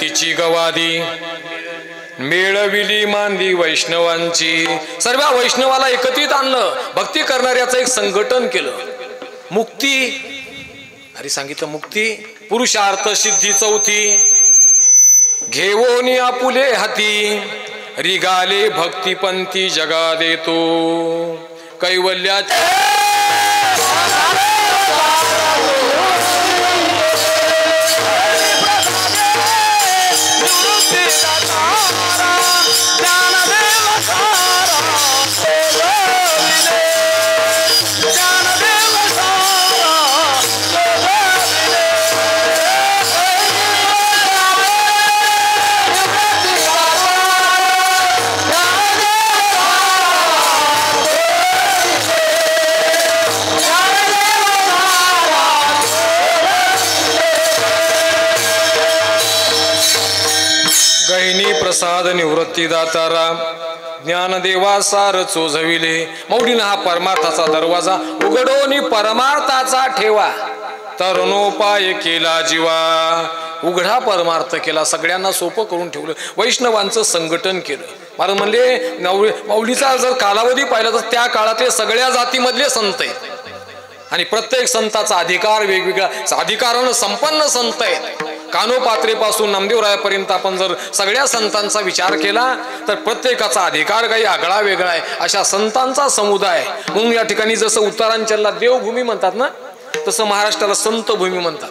तिची गवादी मेळविली मांदी वैष्णवांची. सर्व वैष्णवाला एकत्रित आणलं, भक्ती करणाऱ्याचं एक संघटन केलं. मुक्ती, अरे सांगितलं मुक्ती, पुरुषार्थ सिद्धी चौथी. घेऊन आपुले हाती रिगाले भक्तिपंथी जगा देतो कैवल्याची. गहिनी प्रसाद निवृत्ती दातारा ज्ञानदेवा सार चोझविले. मौलीनं हा परमार्थाचा दरवाजा उघडोनी परमार्थाचा ठेवा. तरुणोपाय केला जीवा, उघडा परमार्थ केला, सगळ्यांना सोपं करून ठेवलं. वैष्णवांचं संघटन केलं. महाराज म्हणले माऊलीचा जर कालावधी पाहिला तर त्या काळातले सगळ्या जातीमधले संत आहेत आणि प्रत्येक संताचा अधिकार वेगवेगळा, अधिकारानं संपन्न संत आहेत. कानोपात्रेपासून नामदेवरायापर्यंत आपण जर सगळ्या संतांचा विचार केला तर प्रत्येकाचा अधिकार काही आगळा वेगळा आहे. अशा संतांचा समुदाय. म्हणून या ठिकाणी जसं उत्तरांचलला देवभूमी म्हणतात ना, तसं महाराष्ट्राला संतभूमी म्हणतात.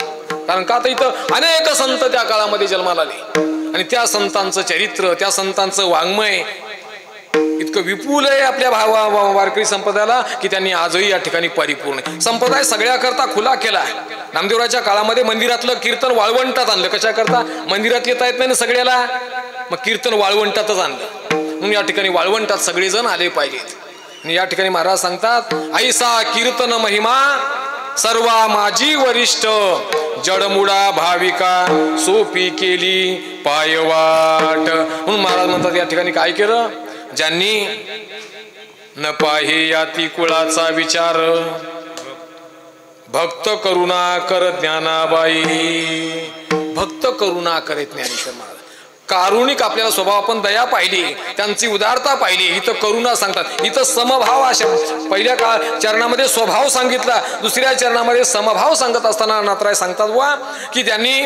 कारण का तर इथं अनेक संत त्या काळामध्ये जन्माला आले आणि त्या संतांचं चरित्र, त्या संतांचं वाङ्मय इतकं विपुल आहे आपल्या वारकरी संप्रदायाला की त्यांनी आजही या ठिकाणी परिपूर्ण संप्रदाय सगळ्याकरता खुला केला. नामदेवराच्या काळामध्ये मंदिरातलं कीर्तन वाळवंटात आणलं. कशा करता? मंदिरात येता येत नाही ना सगळ्याला, मग कीर्तन वाळवंटातच आणलं. म्हणून या ठिकाणी वाळवंटात सगळेजण आले पाहिजेत. आणि या ठिकाणी महाराज सांगतात, ऐसा कीर्तन महिमा सर्वा माझी वरिष्ठ जडमुडा भाविका सोपी केली पायवाट. म्हणून महाराज म्हणतात या ठिकाणी काय केलं? ज्यांनी न पाहे याती कुळाचा विचार भक्त करुणा कर ज्ञानाबाई. भक्त करुणा करे ज्ञानेश्वर महाराज. कारुणिक आपल्याला स्वभाव, आपण दया पाहिली, त्यांची उदारता पाहिली. इथं करुणा सांगतात, इथं समभाव हा शब्द पहिल्या चरणामध्ये स्वभाव सांगितला, दुसऱ्या चरणामध्ये समभाव सांगत असताना नाथराय सांगतात वा की त्यांनी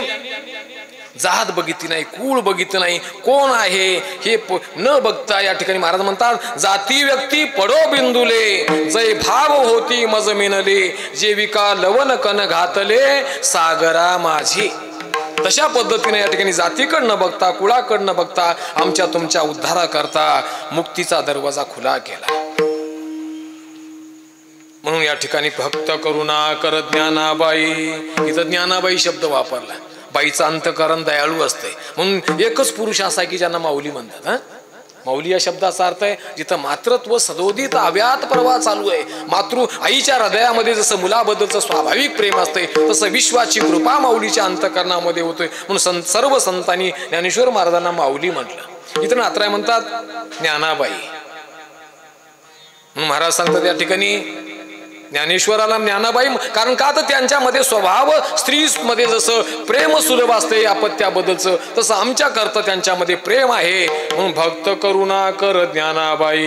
जात बघितली नाही, कुळ बघितलं नाही, कोण आहे हे न बघता या ठिकाणी महाराज म्हणतात, जाती व्यक्ती पडो बिंदुले जय भाव होती मज मिनले जेविका लवन कन घातले सागरा माझी. तशा पद्धतीने या ठिकाणी जातीकडनं बघता, कुळाकडनं बघता आमच्या तुमच्या उद्धारा करता मुक्तीचा दरवाजा खुला केला. म्हणून या ठिकाणी भक्त करुणा कर ज्ञानाबाई. इथं ज्ञानाबाई शब्द वापरला. बाईचं अंतकरण दयाळू असते म्हणून एकच पुरुष असा की ज्यांना माऊली म्हणतात. माऊली या शब्दाचा अर्थ आहे जिथं मातृत्व सदोदित अव्यात प्रवाह चालू आहे. मातृ आईच्या हृदयामध्ये जसं मुलाबद्दलचं स्वाभाविक प्रेम असते तसं विश्वाची कृपा माऊलीच्या अंतकरणामध्ये होतोय. म्हणून सर्व संतांनी ज्ञानेश्वर महाराजांना माऊली म्हटलं. इथं नाथराय म्हणतात ज्ञानाबाई. म्हणून महाराज सांगतात या ठिकाणी ज्ञानेश्वराला ज्ञानाबाई, कारण का तर त्यांच्यामध्ये स्वभाव स्त्री मध्ये जसं प्रेम सुलभ असते अपत्याबद्दलचं तसं आमच्या करता त्यांच्यामध्ये प्रेम आहे. म्हणून भक्त करुणा कर ज्ञानाबाई.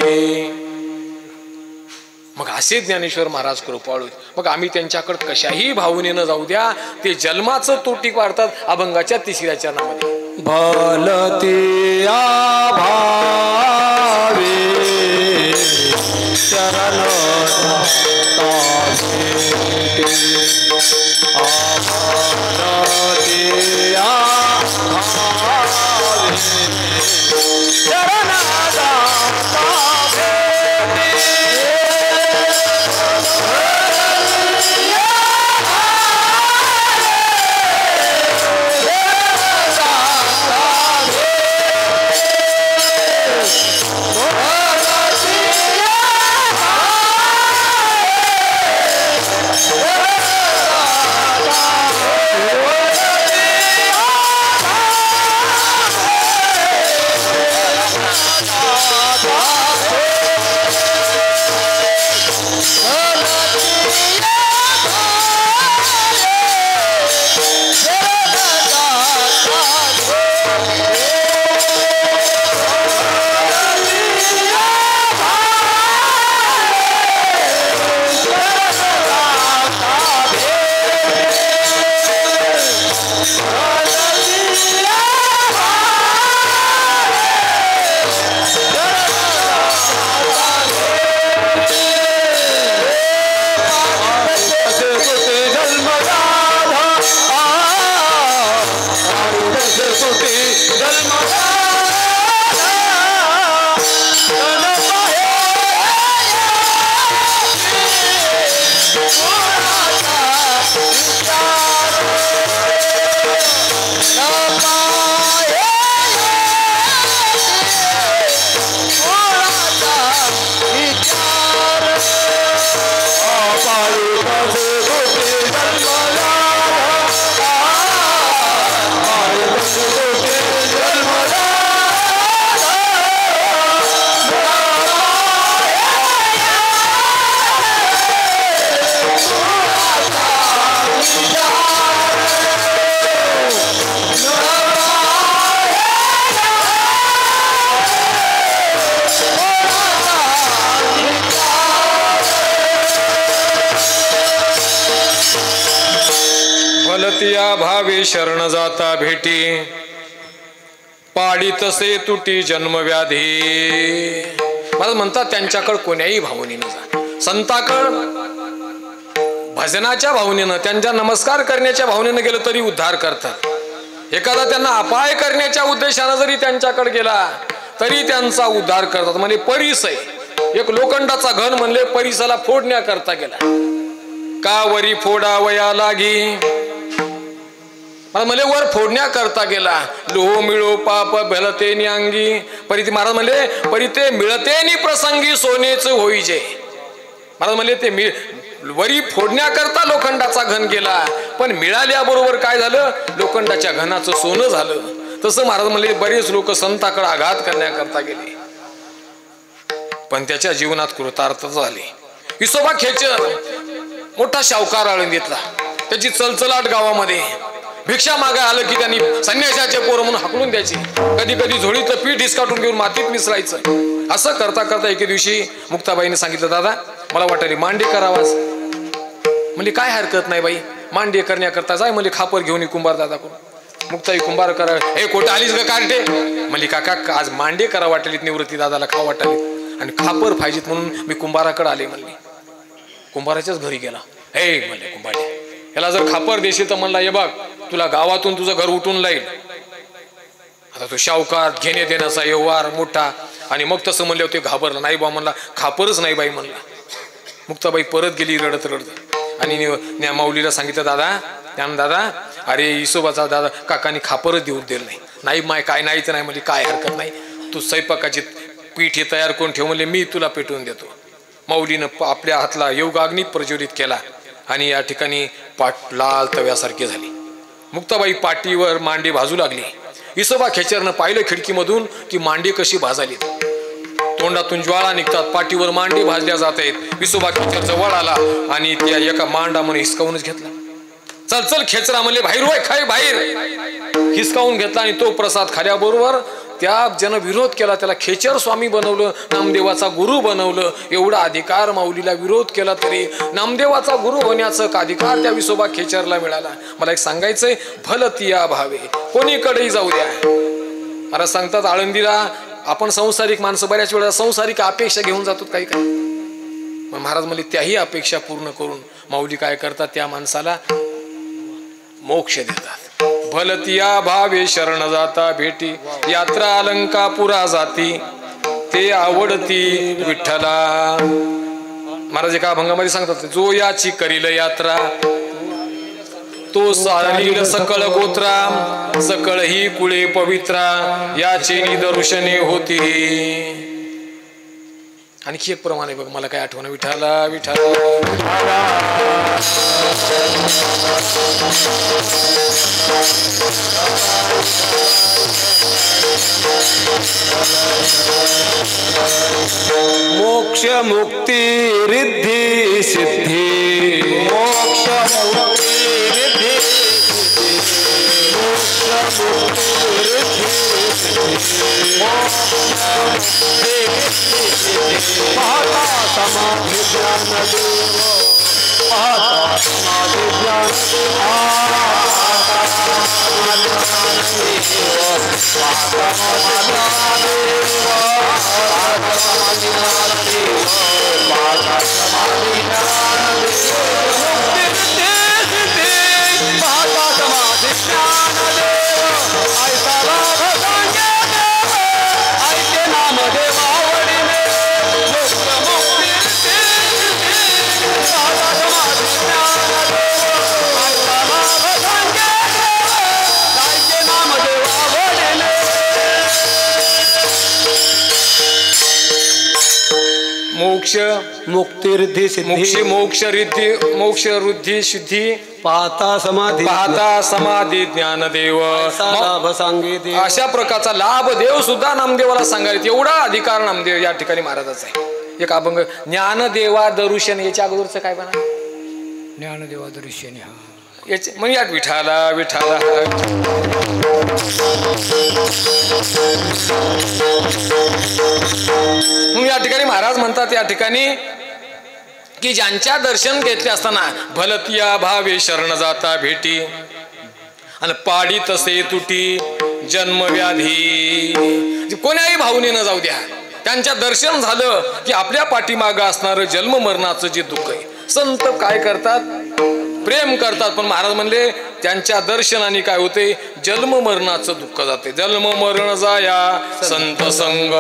मग असे ज्ञानेश्वर महाराज कृपाळू. मग आम्ही त्यांच्याकडे कशाही भावनेनं जाऊ द्या, ते जन्माचं तोटी काढतात. अभंगाच्या तिसऱ्या चरणामध्ये भलती भावे चरण भलतिया भावे शरण जाता भेटी पाडी तसे तुटी जन्मव्याधी. मला म्हणतात त्यांच्याकडे कोण्याही भावनेनं जा. संताकड भजनाच्या भावनेनं त्यांच्या नमस्कार करण्याच्या भावनेनं गेलं तरी उद्धार करतात. एखादा त्यांना अपाय करण्याच्या उद्देशानं जरी त्यांच्याकडे गेला तरी त्यांचा उद्धार करतात. म्हणजे परीस आहे एक लोखंडाचा घन म्हणले परीसाला फोडण्याकरता गेला. का वरी फोडावया लागी मला म्हणले वर फोडण्याकरता गेला. लोह मिळो पाप भलते अंगी परी महाराज म्हणले परी ते मिळते प्रसंगी सोनेच होईजे. महाराज म्हणले ते वरी फोडण्याकरता लोखंडाचा घन गेला पण मिळाल्याबरोबर काय झालं लोखंडाच्या घनाचं सोनं झालं. तसं महाराज म्हणले बरेच लोक संताकडे आघात करण्याकरता गेले पण त्याच्या जीवनात कृतार्थ झाले. विसोबा खेचर मोठा शावकार आळंदीतला त्याची चलचलाट गावामध्ये भिक्षा मागा आलं की त्यांनी संन्यासाचे पोरं म्हणून हाकलून द्यायचे. कधी कधी झोळीतलं पीठ हिसकाटून घेऊन मातीत मिसळायचं. असं करता करता एके दिवशी मुक्ताबाईने सांगितलं दादा मला वाटले मांडे करावाच. म्हणजे काय हरकत नाही बाई मांडे करण्याकरता जाय म्हणजे खापर घेऊन कुंभार दादा करून. मुक्ताई कुंभार करा हे कोठे आलीस का कार्टे म्हणजे काका आज मांडे करा वाटलीत निवृत्ती दादाला खा वाटलीत आणि खापर पाहिजेत म्हणून मी कुंभाराकडे आले म्हणले. कुंभाराच्याच घरी गेला. हे म्हणले कुंभारे याला जर खापर देशील तर म्हणला हे बघ तुला गावातून तुझं घर उठून लाईल. आता तो शावकार घेणे देण्याचा व्यवहार मोठा आणि मग तसं म्हणले होते घाबरला नाही बा म्हणला खापरच नाही बाई म्हणला. मुक्ताबाई परत गेली रडत रडत आणि माऊलीला सांगितलं दादा त्यानं दादा अरे इसोबाचा दादा काकानी खापरच देऊन दिलं नाही माय काय नाही तर नाही म्हणजे काय हरकत नाही तू स्वयंपाकाची पीठ हे तयार करून ठेव म्हणले मी तुला पेटवून देतो. माऊलीनं आपल्या हातला योगाग्नी प्रज्वलित केला आणि या ठिकाणी पाट लाल तव्यासारखी झाली. मुक्ताबाई पाटीवर मांडी भाजू लागली. इसोबा खेचरनं पाहिलं खिडकीमधून की मांडी कशी भाजाली. तोंडातून ज्वाळा निघतात पाठीवर मांडी भाजल्या जात आहेत. विसोबा खेचर जवळ आला आणि त्या एका मांडा म्हणे हिसकावूनच घेतला. चल चल खेचरा म्हणले बाहेर होय खाय बाहेर हिसकावून घेतला आणि तो प्रसाद खाल्याबरोबर त्या जन विरोध केला. त्याला खेचर स्वामी बनवलं नामदेवाचा गुरु बनवलं. एवढा अधिकार माऊलीला विरोध केला तरी नामदेवाचा गुरु होण्याचा अधिकार त्या विसोबा खेचरला मिळाला. मला एक सांगायचंय भलतिया भावे कोणीकडेही जाऊ द्या. मला सांगतात आळंदीला आपण संसारिक माणसं बऱ्याच वेळा संसारिक अपेक्षा घेऊन जातो काही काही. महाराज म्हणले त्याही अपेक्षा पूर्ण करून माऊली काय करतात त्या माणसाला मोक्ष देतात. भलतिया भावे शरण जाता भेटी यात्रा अलंकापुरा जाती ते आवडती विठ्ठला. महाराज एका अभंगामध्ये सांगतात जो याची करील यात्रा तो सारील सकळ गोत्रा सकळ ही कुळे पवित्रा याचे निदर्शने होती. आणखी एक प्रमाणे बघ मला काय आठवण विठाला विठाला मोक्ष मुक्ती रिद्धी सिद्धी मोक्ष मुक्ती रिद्धी मोक्ष मुक्ती रिद्धी पाहता समाधी ज्ञान देव पाहता समाधी ज्ञान मोक्ष मुक्ती रिद्धी सिद्धी मोक्ष रिद्धी मोक्ष रुद्धी सिद्धी पाहता समाधी ज्ञानदेव लाभ सांगितले. अशा प्रकारचा लाभ देव सुद्धा नामदेवाला सांगायचे. एवढा अधिकार नामदेव या ठिकाणी महाराजाचा आहे. एक अभंग ज्ञानदेवा दरुशन याच्या अगोदरच काय बना ज्ञानदेवा दृश्यने याचे म्हणजे या विठाला विठाला मग या ठिकाणी महाराज म्हणतात या ठिकाणी की ज्यांच्या दर्शन घेतले असताना भलतिया भावे शरण जाता भेटी आणि पाडी तसे तुटी जन्मव्याधी कोण्याही भावनेनं जाऊ द्या त्यांच्या दर्शन झालं की आपल्या पाठीमागं असणारं जन्म मरणाचं जे दुःख आहे संत काय करतात प्रेम करतात पण महाराज म्हणले त्यांच्या दर्शनाने काय होते जन्म मरणाचं दुःख जाते जन्म मरण जाया संत संग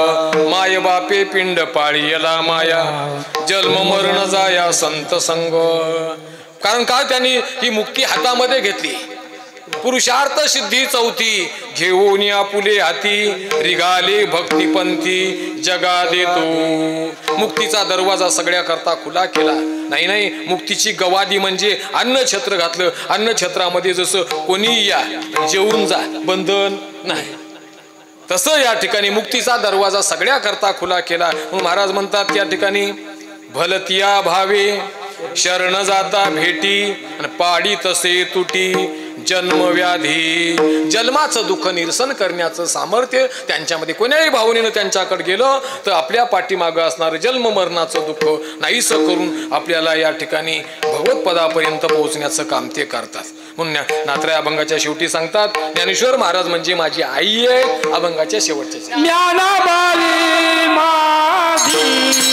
माय बापे पिंड पाळीला माया जन्म मरण जाया संत संग कारण का त्यांनी ही मुक्ती हातामध्ये घेतली पुरुषार्थ सिद्धी चौथी घेऊन आपुले हाती रिगाले भक्तिपंथी जगा देतो मुक्तीचा दरवाजा सगळ्या करता खुला केला नाही मुक्तीची गवादी म्हणजे अन्नछत्र घातलं अन्नछत्रामध्ये जसं कोणी या जेवून जा बंधन नाही तसं या ठिकाणी मुक्तीचा दरवाजा सगळ्या करता खुला केला म्हणून महाराज म्हणतात या ठिकाणी भलतिया भावे शरण जाता भेटी आणि पाडी तसे तुटी जन्मव्याधी जन्माचं दुःख निरसन करण्याचं सामर्थ्य त्यांच्यामध्ये कोण्याही भावनेनं त्यांच्याकडे गेलं तर आपल्या पाठीमागं असणारं जन्म मरणाचं दुःख नाहीसं करून आपल्याला या ठिकाणी भगवत पदापर्यंत पोहोचण्याचं काम ते करतात म्हणून नात्र्या अभंगाच्या शेवटी सांगतात ज्ञानेश्वर महाराज म्हणजे माझी आई आहे अभंगाच्या शेवटच्या ज्ञानाबाई माझी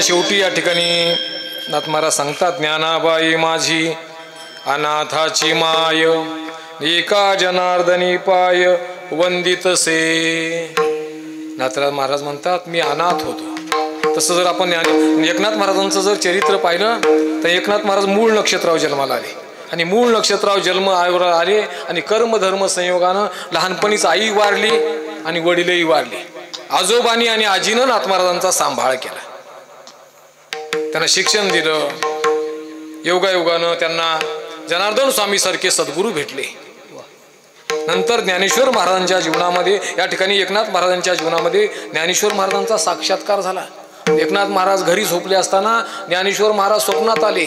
शेवटी या ठिकाणी नाथ महाराज सांगतात, ज्ञानाबाई माझी अनाथाची माय, एका जनार्दनी पाय वंदितसे. नाथराज महाराज म्हणतात मी अनाथ होतो. तसं जर आपण एकनाथ महाराजांचं जर चरित्र पाहिलं तर एकनाथ महाराज मूळ नक्षत्रावर जन्माला आले आणि मूळ नक्षत्रावर जन्म आले आणि कर्मधर्म संयोगानं लहानपणीच आई वारली आणि वडीलही वारले. आजोबानी आणि आजीनं नाथ महाराजांचा सांभाळ केला, त्यांना शिक्षण दिलं. योगायोगानं त्यांना जनार्दन स्वामी सारखे सद्गुरू भेटले. नंतर ज्ञानेश्वर महाराजांच्या जीवनामध्ये या ठिकाणी एकनाथ महाराजांच्या जीवनामध्ये ज्ञानेश्वर महाराजांचा साक्षात्कार झाला. एकनाथ महाराज घरी झोपले असताना ज्ञानेश्वर महाराज स्वप्नात आले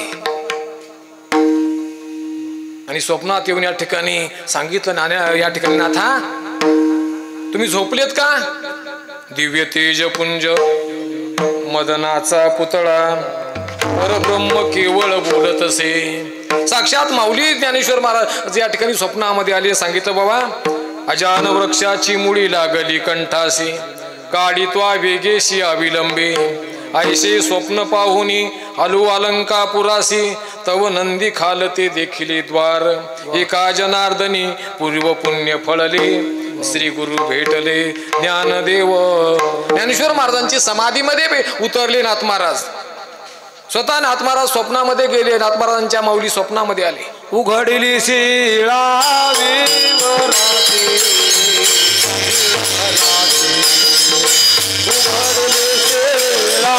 आणि स्वप्नात येऊन या ठिकाणी सांगितलं, या ठिकाणी नाथा तुम्ही झोपलेत का? दिव्य तेज पुंज मदनाचा पुतळा परब्रह्म केवळ बोलत असे. साक्षात माऊली ज्ञानेश्वर महाराज या ठिकाणी स्वप्नामध्ये आले. सांगितलं बाबा, अजान वृक्षाची मुळी लागली कंठासी, काढित्वा वेगेशी अविलंबे, ऐसे स्वप्न पाहुनी आलो अलंकापुरासी, तव नंदी खालते देखिले द्वार, एका जनार्दनी पूर्व पुण्य फळले, श्री गुरु भेटले ज्ञानदेव. ज्ञानेश्वर महाराजांची समाधीमध्ये उतरले नाथ महाराज. स्वतः नाथ महाराज स्वप्नामध्ये गेले. नाथ महाराजांच्या माऊली स्वप्नामध्ये आले. उघडली शिळा विवराची, उघडली शिळा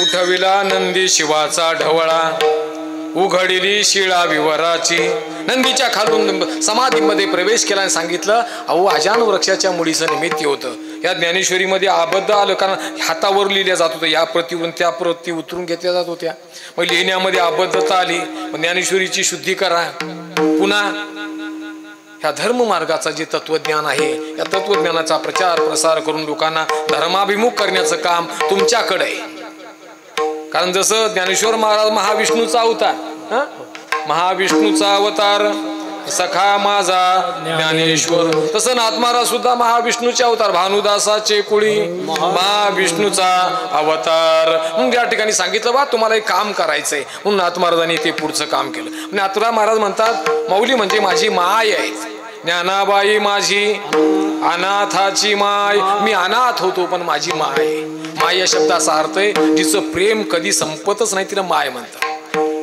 उठविला नंदी शिवाचा ढवळा, उघडली शिळा विवराची. नंदीच्या खालून समाधीमध्ये प्रवेश केला आणि सांगितलं, अहो अजान वृक्षाच्या मुळीचं निमित्त होतं. या ज्ञानेश्वरीमध्ये आबद्ध आलं, कारण हातावर लिहिल्या जात होतं, या प्रतिवरून त्या प्रती उतरून घेतल्या जात होत्या. मग लिहिण्यामध्ये आबद्धता आली. ज्ञानेश्वरीची शुद्धी करा. पुन्हा ह्या धर्म मार्गाचा जे तत्वज्ञान आहे, या तत्वज्ञानाचा प्रचार प्रसार करून लोकांना धर्माभिमुख करण्याचं काम तुमच्याकडे आहे. कारण जसं ज्ञानेश्वर महाराज महाविष्णूचा अवतार, महाविष्णूचा अवतार सखा माझा ज्ञानेश्वर, तसं नाथ महाराज सुद्धा महाविष्णूचे अवतार, भानुदासाचे कुळी महाविष्णूचा अवतार. म्हणून या ठिकाणी सांगितलं बा तुम्हाला एक काम करायचंय, म्हणून नाथ महाराजांनी ते पुढचं काम केलं. नाथराज महाराज म्हणतात, माऊली म्हणजे माझी माय आहे. ज्ञानाबाई माझी अनाथाची माय, मी अनाथ होतो पण माझी माय. माय या शब्दाचा अर्थ आहे जिचं प्रेम कधी संपतच नाही, तिला माय म्हणतात.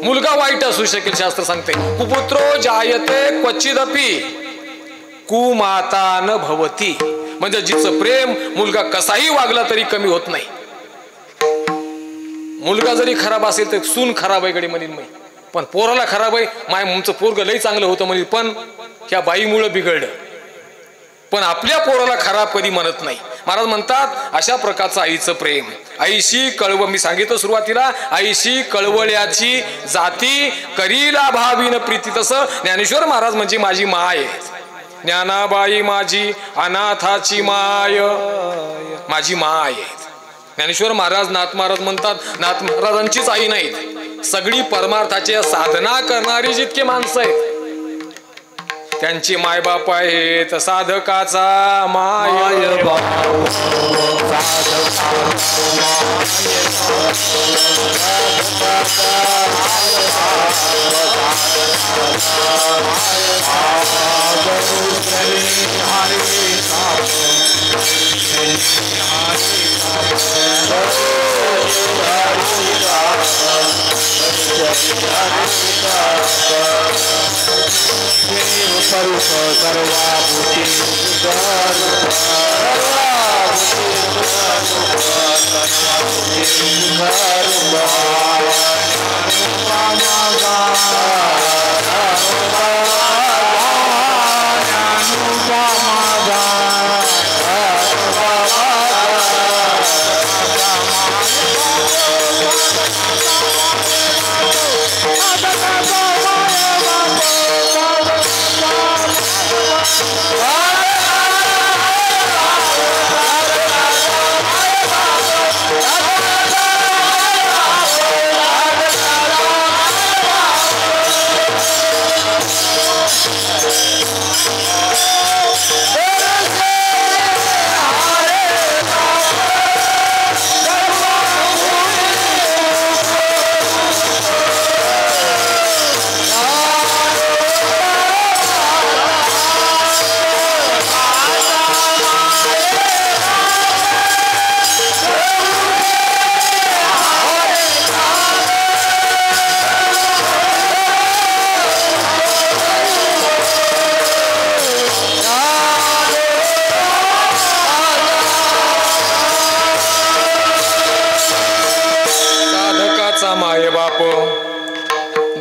मुलगा वाईट असू शकेल, शास्त्र सांगते कुपुत्रो जायते क्वचिदपि कुमाता न भवती. म्हणजे जिचं प्रेम, मुलगा कसाही वागला तरी कमी होत नाही. मुलगा जरी खराब असेल तर सून खराब आहे गडी म्हणेल, पण पोराला खराब आहे, माय तुमचं पोरग लई चांगलं होतं म्हणेल, पण ह्या बाईमुळं बिघडलं. पण आपल्या पोराला खराब कधी म्हणत नाही. महाराज म्हणतात अशा प्रकारचं आईचं प्रेम. आईशी कळव, मी सांगितलं सुरुवातीला, आईशी कळवळ्याची जाती करीला भावीन प्रीती. तसं ज्ञानेश्वर महाराज म्हणजे माझी माय आहे. ज्ञानाबाई माझी अनाथाची माय, माझी माय आहे. ज्ञानेश्वर महाराज, नाथ महाराज म्हणतात नाथ महाराजांचीच आई नाहीत, सगळी परमार्थाची साधना करणारी जितके माणसं आहेत त्यांची मायबाप आहेत. साधकाचा माय बाप,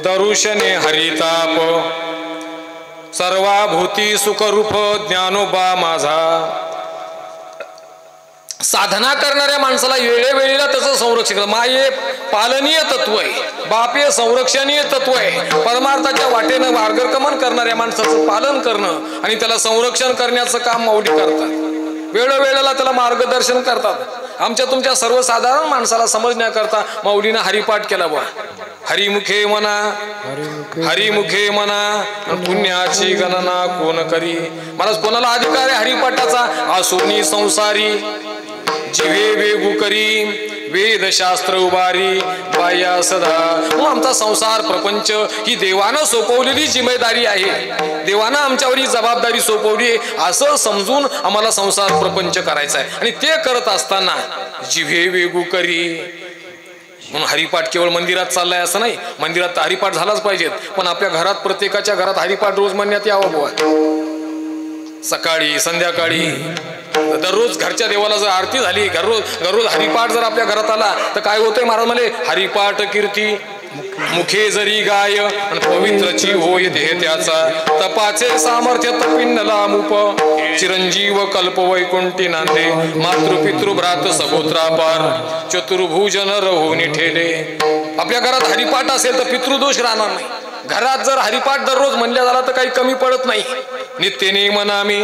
दरुशने हरिताप सर्वाभूती सुखरूप ज्ञानोबा माझा. साधना करणाऱ्या माणसाला वेळेवेळेला त्याचं संरक्षण, माये पालनीय तत्व आहे, बाप हे संरक्षणीय तत्व आहे. परमार्थाच्या वाटेनं मार्गक्रमण करणाऱ्या माणसाचं पालन करणं आणि त्याला संरक्षण करण्याचं काम माऊली करतात. वेळोवेळेला त्याला मार्गदर्शन करतात. आमच्या तुमच्या सर्वसाधारण माणसाला समजण्याकरता माऊलीनं हरिपाठ केला बा. हरिमुखे म्हणा, हरिमुखे म्हणा, पुण्याची गणना कोण करी. महाराज कोणाला अधिकार आहे हरिपाठाचा? आसोनी संसारी जिवे वेगू करी, वेदशास्त्र उभारी बाया सदा. मग आमचा संसार प्रपंच ही देवानं सोपवलेली जिम्मेदारी आहे. देवानं आमच्यावर ही जबाबदारी सोपवली असं समजून आम्हाला संसार प्रपंच करायचा आहे. आणि ते करत असताना जिव्हे वेगू करी म्हणून हरिपाठ केवळ मंदिरात चाललाय असं नाही. मंदिरात हरिपाठ झालाच पाहिजेत, पण आपल्या घरात प्रत्येकाच्या घरात हरिपाठ रोज म्हणण्यात यावं बुवा. सकाळी संध्याकाळी दररोज घरच्या देवाला जर आरती झाली, दररोज हरिपाठ जर आपल्या घरात आला तर काय होतंय? महाराज म्हणे हरिपाठ कीर्ती मुखे जरी गाय आणि पवित्रची होय देह त्याचा. तपाचे सामर्थ्य तपिन्नला मूप चिरंजीव कल्प वैकुंठी नांदे. मातृपितृ भ्रात सगोत्रा पार चतुर्भुजन रहोनी ठेले. आपल्या घरात हरिपाठ असेल तर पितृदोष राहणार नाही. घरात जर हरिपाठ दररोज म्हणल्या झाला तर काही कमी पडत नाही. नित्यने मनामी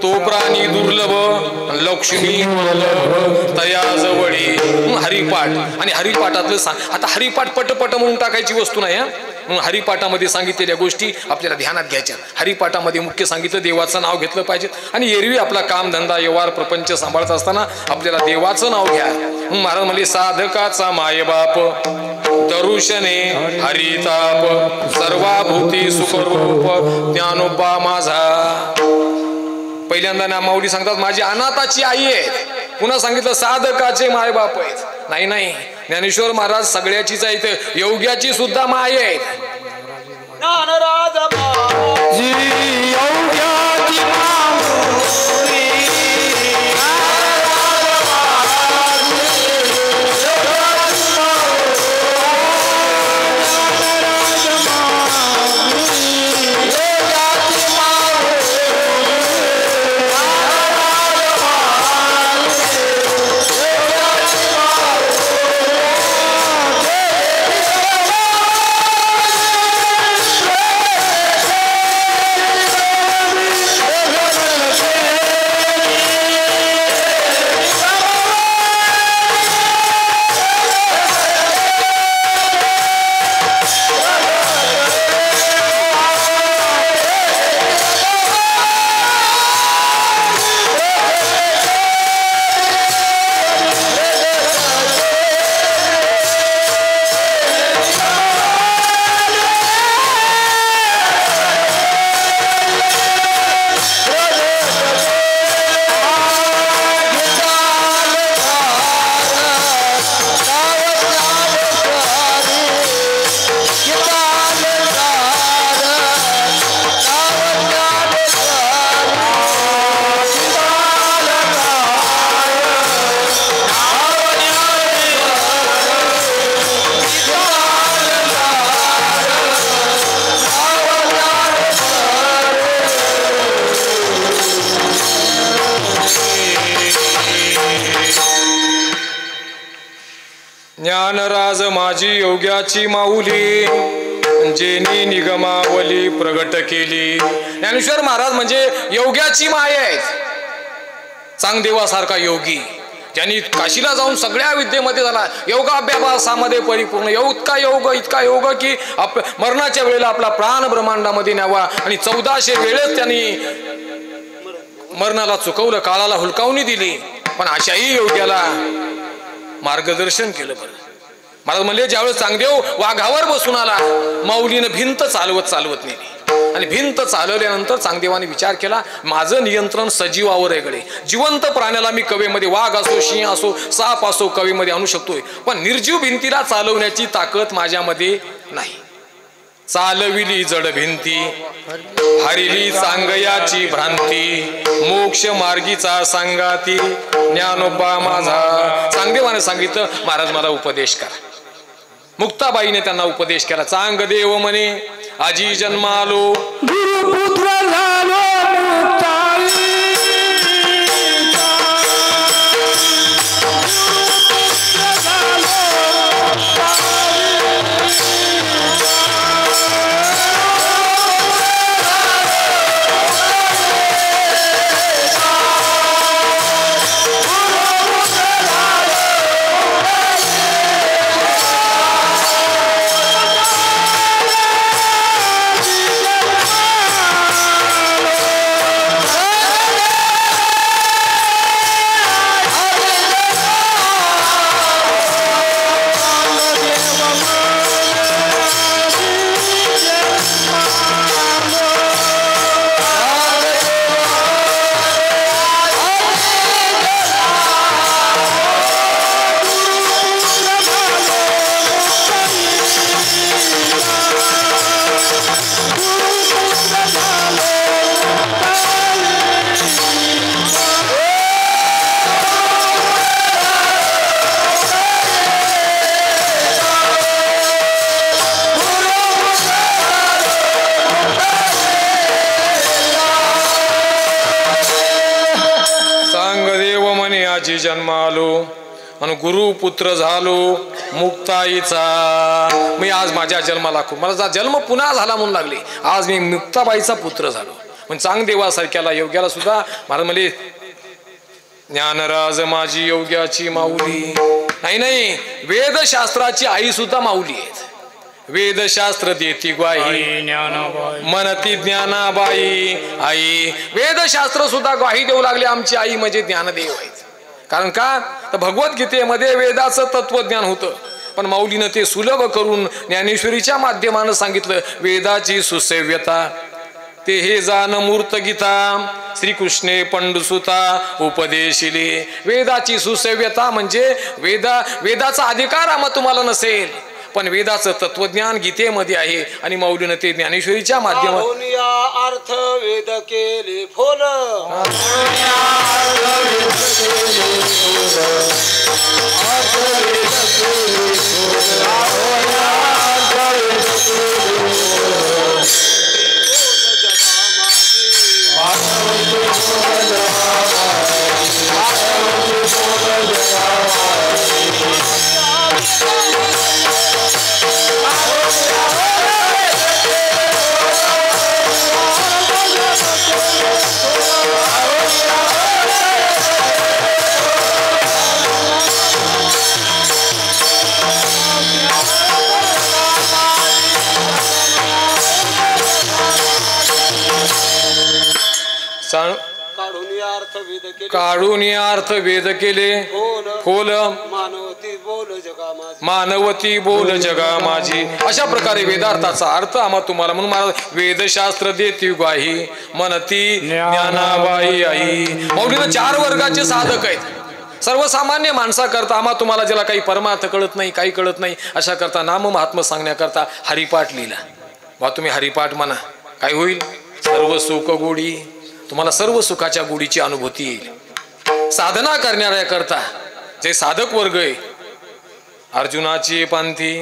तो प्राणी दुर्लभ लक्ष्मी तया जवळी. हरिपाठ आणि हरिपाठातलं सांग. आता हरिपाठ पटपट म्हणून टाकायची वस्तू नाही. म्हणून हरिपाठामध्ये सांगितलेल्या गोष्टी आपल्याला ध्यानात घ्यायच्या. हरिपाठामध्ये मुख्य सांगितलं देवाचं नाव घेतलं पाहिजे. आणि एरवी आपला काम धंदा व्यवहार प्रपंच सांभाळत असताना आपल्याला देवाचं नाव घ्या. महाराज म्हणले साधकाचा मायबाप दरुशने हरिताप सर्वाभूती सुखरूप ज्ञानोबा माझा. पहिल्यांदा ना माऊली सांगतात माझी अनाथाची आई आहे. पुन्हा सांगितलं साधकाचे मायबाप आहेत. नाही नाही, ज्ञानेश्वर महाराज सगळ्याचीच आहेत, योग्याची सुद्धा माय आहेत. ज्ञानराज माझी योग्याची माऊली, जेनी निगमावली प्रगट केली. ज्ञानेश्वर महाराज म्हणजे योग्याची माया आहेत. चांगदेवासारखा योगी, ज्यांनी काशीला जाऊन सगळ्या विद्येमध्ये झाला, योगाभ्यासामध्ये परिपूर्ण, इतका योग की मरणाच्या वेळेला आपला प्राण ब्रह्मांडामध्ये न्यावा. आणि 1400 वेळेस त्यांनी मरणाला चुकवलं, काळाला हुलकावणी दिली, पण अशाही योग्याला मार्गदर्शन केलं. बरं महाराज म्हणले, ज्यावेळेस चांगदेव वाघावर बसून आला, माऊलीनं भिंत चालवत नेली. आणि भिंत चालवल्यानंतर चांगदेवाने विचार केला, माझं नियंत्रण सजीवावर आहे गडे. जिवंत प्राण्याला मी कवेमध्ये, वाघ असो, सिंह असो, साप असो, कवेमध्ये आणू शकतोय, पण निर्जीव भिंतीला चालवण्याची ताकद माझ्यामध्ये नाही. चालविली जड भिंती, हरिली चांगयाची भ्रांती, मोक्ष मार्गीचा सांगाती, ज्ञानोबा माझा. चांगदेवाने सांगितलं, महाराज मला उपदेश करा. मुक्ताबाईने त्यांना उपदेश केला. चांग देव म्हणे, आजी जन्मालो गुरुपुत्र झालो मुक्ताई. जन्मालो आणि गुरुपुत्र झालो मुक्ताईचा. मी आज माझ्या जन्माला मला जन्म पुन्हा झाला म्हणून लागले. आज मी मुक्ताबाईचा पुत्र झालो. पण चांगदेवासारख्याला योग्याला सुद्धा महाराज म्हणले, ज्ञानराज माझी योग्याची माऊली. नाही, वेदशास्त्राची आई सुद्धा माऊली आहेत. वेदशास्त्र देती ग्वाही, मनती ज्ञानाबाई आई. वेदशास्त्र सुद्धा ग्वाही देऊ लागले, आमची आई म्हणजे ज्ञानदेव आहेत. कारण का, तर भगवद्गीतेमध्ये वेदाचं तत्वज्ञान होतं, पण माऊलीनं ते सुलभ करून ज्ञानेश्वरीच्या माध्यमानं सांगितलं. वेदाची सुसेव्यता ते हे जाण मूर्त गीता, श्रीकृष्णे पंडुसुता उपदेशिले. वेदाची सुसेव्यता म्हणजे वेदाचा अधिकार आम्हा तुम्हाला नसेल, पण वेदाचं तत्वज्ञान गीतेमध्ये आहे. आणि माऊलीनं ते ज्ञानेश्वरीच्या माध्यमातून अर्थ वेद केले फोन. काढून अर्थ वेद केले फोल. मानवती बोल जगा माझी. अशा प्रकारे वेदार्थाचा अर्थ आम्हा तुम्हाला म्हणून महाराज वेदशास्त्र देती ग्वाही, मनती ज्ञानाबाई आई. माऊलीनं 4 वर्गाचे साधक आहेत. सर्वसामान्य माणसाकरता आम्हा तुम्हाला ज्याला काही परमार्थ कळत नाही, काही कळत नाही, अशा करता नाम महात्मा सांगण्याकरता हरिपाठ लिहिला. बा तुम्ही हरिपाठ म्हणा, काय होईल? सर्व सुख गोडी, तुम्हाला सर्व सुखाच्या गोडीची अनुभूती येईल. साधना करणाऱ्या करता जे साधक वर्ग आहे, अर्जुनाची पंथी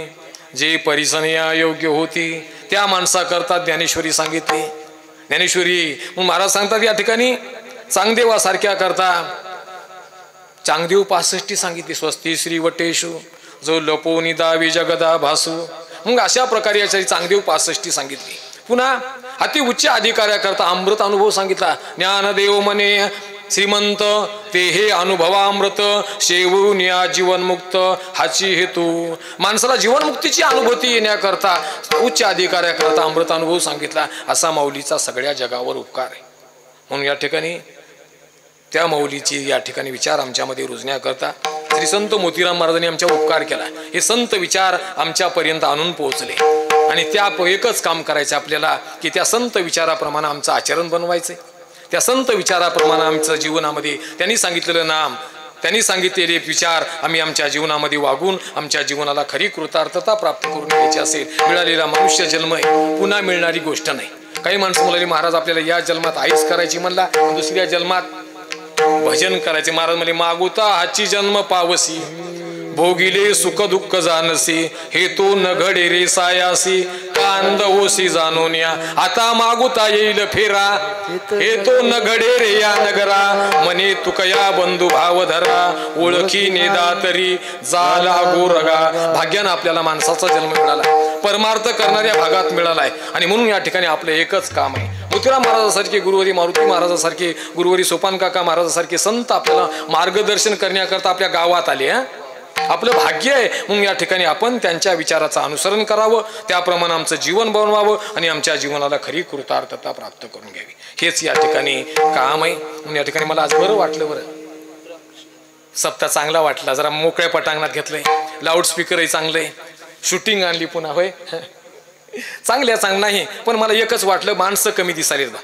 जे परिसनिया योग्य होती, त्या माणसाकरता ज्ञानेश्वरी सांगितली. ज्ञानेश्वरी म्हणून महाराज सांगतात या ठिकाणी चांगदेवासारख्या करता चांगदेव 65 सांगितली. स्वस्ती श्री वटेशु जो लपोनी दावी जगदा भासू. मग अशा प्रकारे याची चांगदेव 65 सांगितली. पुन्हा अति उच्च अधिकाऱ्याकरता अमृत अनुभव सांगितला. ज्ञानदेव म्हणे श्रीमंत ते हे अनुभवामृत शेवून या जीवनमुक्त हाची हेतू. माणसाला जीवनमुक्तीची अनुभूती येण्याकरता उच्च अधिकाऱ्याकरता अमृत अनुभव सांगितला. असा माऊलीचा सगळ्या जगावर उपकार आहे. म्हणून या ठिकाणी त्या माऊलीची या ठिकाणी विचार आमच्यामध्ये रुजण्याकरता श्री संत मोतीराम महाराजांनी आमच्या उपकार केला. हे संत विचार आमच्यापर्यंत आणून पोहोचले आणि त्या एकच काम करायचं आपल्याला की त्या संत विचाराप्रमाणे आमचं आचरण बनवायचं. त्या संत विचाराप्रमाणे आमचं जीवनामध्ये त्यांनी सांगितलेलं नाम, त्यांनी सांगितलेले विचार आम्ही आमच्या जीवनामध्ये वागून आमच्या जीवनाला खरी कृतार्थता प्राप्त करून घ्यायची असेल. मिळालेला मनुष्य जन्म आहे, पुन्हा मिळणारी गोष्ट नाही. काही माणसं म्हणाली महाराज आपल्याला या जन्मात आईच करायची म्हणला, दुसऱ्या जन्मात भजन करायचे. महाराज म्हणे मागुता हाची जन्म पावसी भोगिले सुख दुःख जानसी हे तो न घडे रे सायासी कांद ओसी जाणून आता मागुता येईल फेरा हे तो न घडे रे या नगरा म्हणे तुकया बंधू भाव धरा ओळखी नेदा तरी जाला गोरगा. भाग्यानं आपल्याला माणसाचा जन्म मिळाला, परमार्थ करणाऱ्या भागात मिळालाय आणि म्हणून या ठिकाणी आपलं एकच काम आहे. मोतीराम महाराजासारखे गुरुवारी मारुती महाराजासारखे गुरुवारी सोपान काका महाराजासारखे संत आपल्याला मार्गदर्शन करण्याकरता आपल्या गावात आले. आपलं भाग्य आहे. म्हणून या ठिकाणी आपण त्यांच्या विचाराचं अनुसरण करावं, त्याप्रमाणे आमचं जीवन बनवावं आणि आमच्या जीवनाला खरी कृतार्थता प्राप्त करून घ्यावी. हेच या ठिकाणी काम आहे. म्हणून या ठिकाणी मला आज बरं वाटलं. बरं सप्ताह चांगला वाटला. जरा मोकळ्या पटांगणात घेतलंय, लाऊडस्पीकरही चांगलंय, शूटिंग आणली पुन्हा. होय चांगलं नाही, पण मला एकच वाटलं माणसं कमी दिसालीत बा.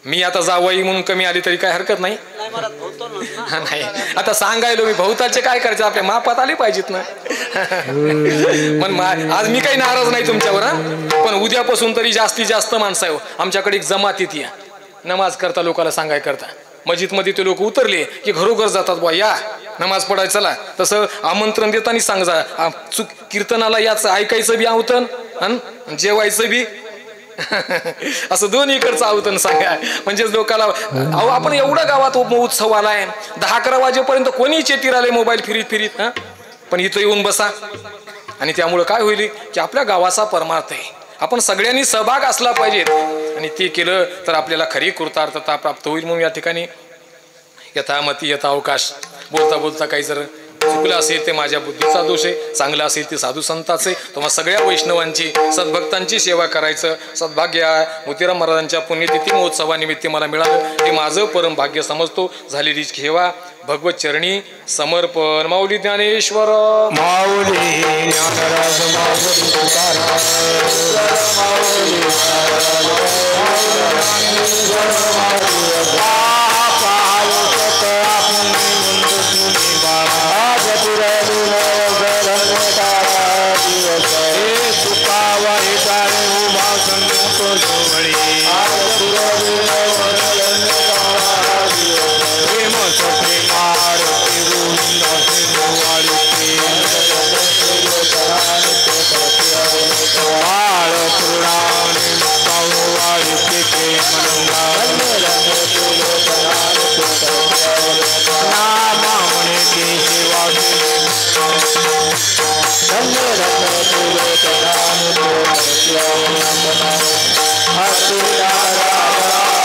मी आता जावई म्हणून कमी आली तरी काय हरकत नाही. नाही आता सांगायलो मी भवताचे काय करायचे आपल्या मापात आले पाहिजेत ना. पण आज मी काही नाराज नाही तुमच्यावर. पण उद्यापासून तरी जास्तीत जास्त माणसं आहे. आमच्याकडे एक जमात येते नमाज करता लोकांना सांगाय करता. मस्जिद मध्ये ते लोक उतरले की घरोघर जातात बुवा या नमाज पडायला चला. तसं आमंत्रण देताना सांग जा कीर्तनाला याच ऐकायचं बी आवतन आणि जेवायचं बी असं दोन्ही इकडचं आवतन सांगा. म्हणजे लोकांना अहो आपण एवढं गावात उत्सव आलाय 10-11 वाजेपर्यंत कोणी चेतीर आले मोबाईल फिरीत पण इथं येऊन बसा. आणि त्यामुळं काय होईल की आपल्या गावाचा परमार्थ आहे. आपण सगळ्यांनी सहभाग असला पाहिजे आणि ते केलं तर आपल्याला खरी कृतार्थता प्राप्त होईल. म्हणून या ठिकाणी यथामती यथावकाश बोलता बोलता काही जर चुकलं असेल ते माझ्या बुद्धीचा दोष आहे, चांगलं असेल ते साधू संतांचे. तेव्हा सगळ्या वैष्णवांची सद्भक्तांची सेवा करायचं सद्भाग्य मोतीराम महाराजांच्या पुण्यतिथी महोत्सवानिमित्त मला मिळालं हे माझं परम भाग्य समजतो. झालेली ठेवा भगवत चरणी समर्पण. माऊली ज्ञानेश्वर माऊली ज्ञानराज माऊली तुकाराम माऊली Hare Rama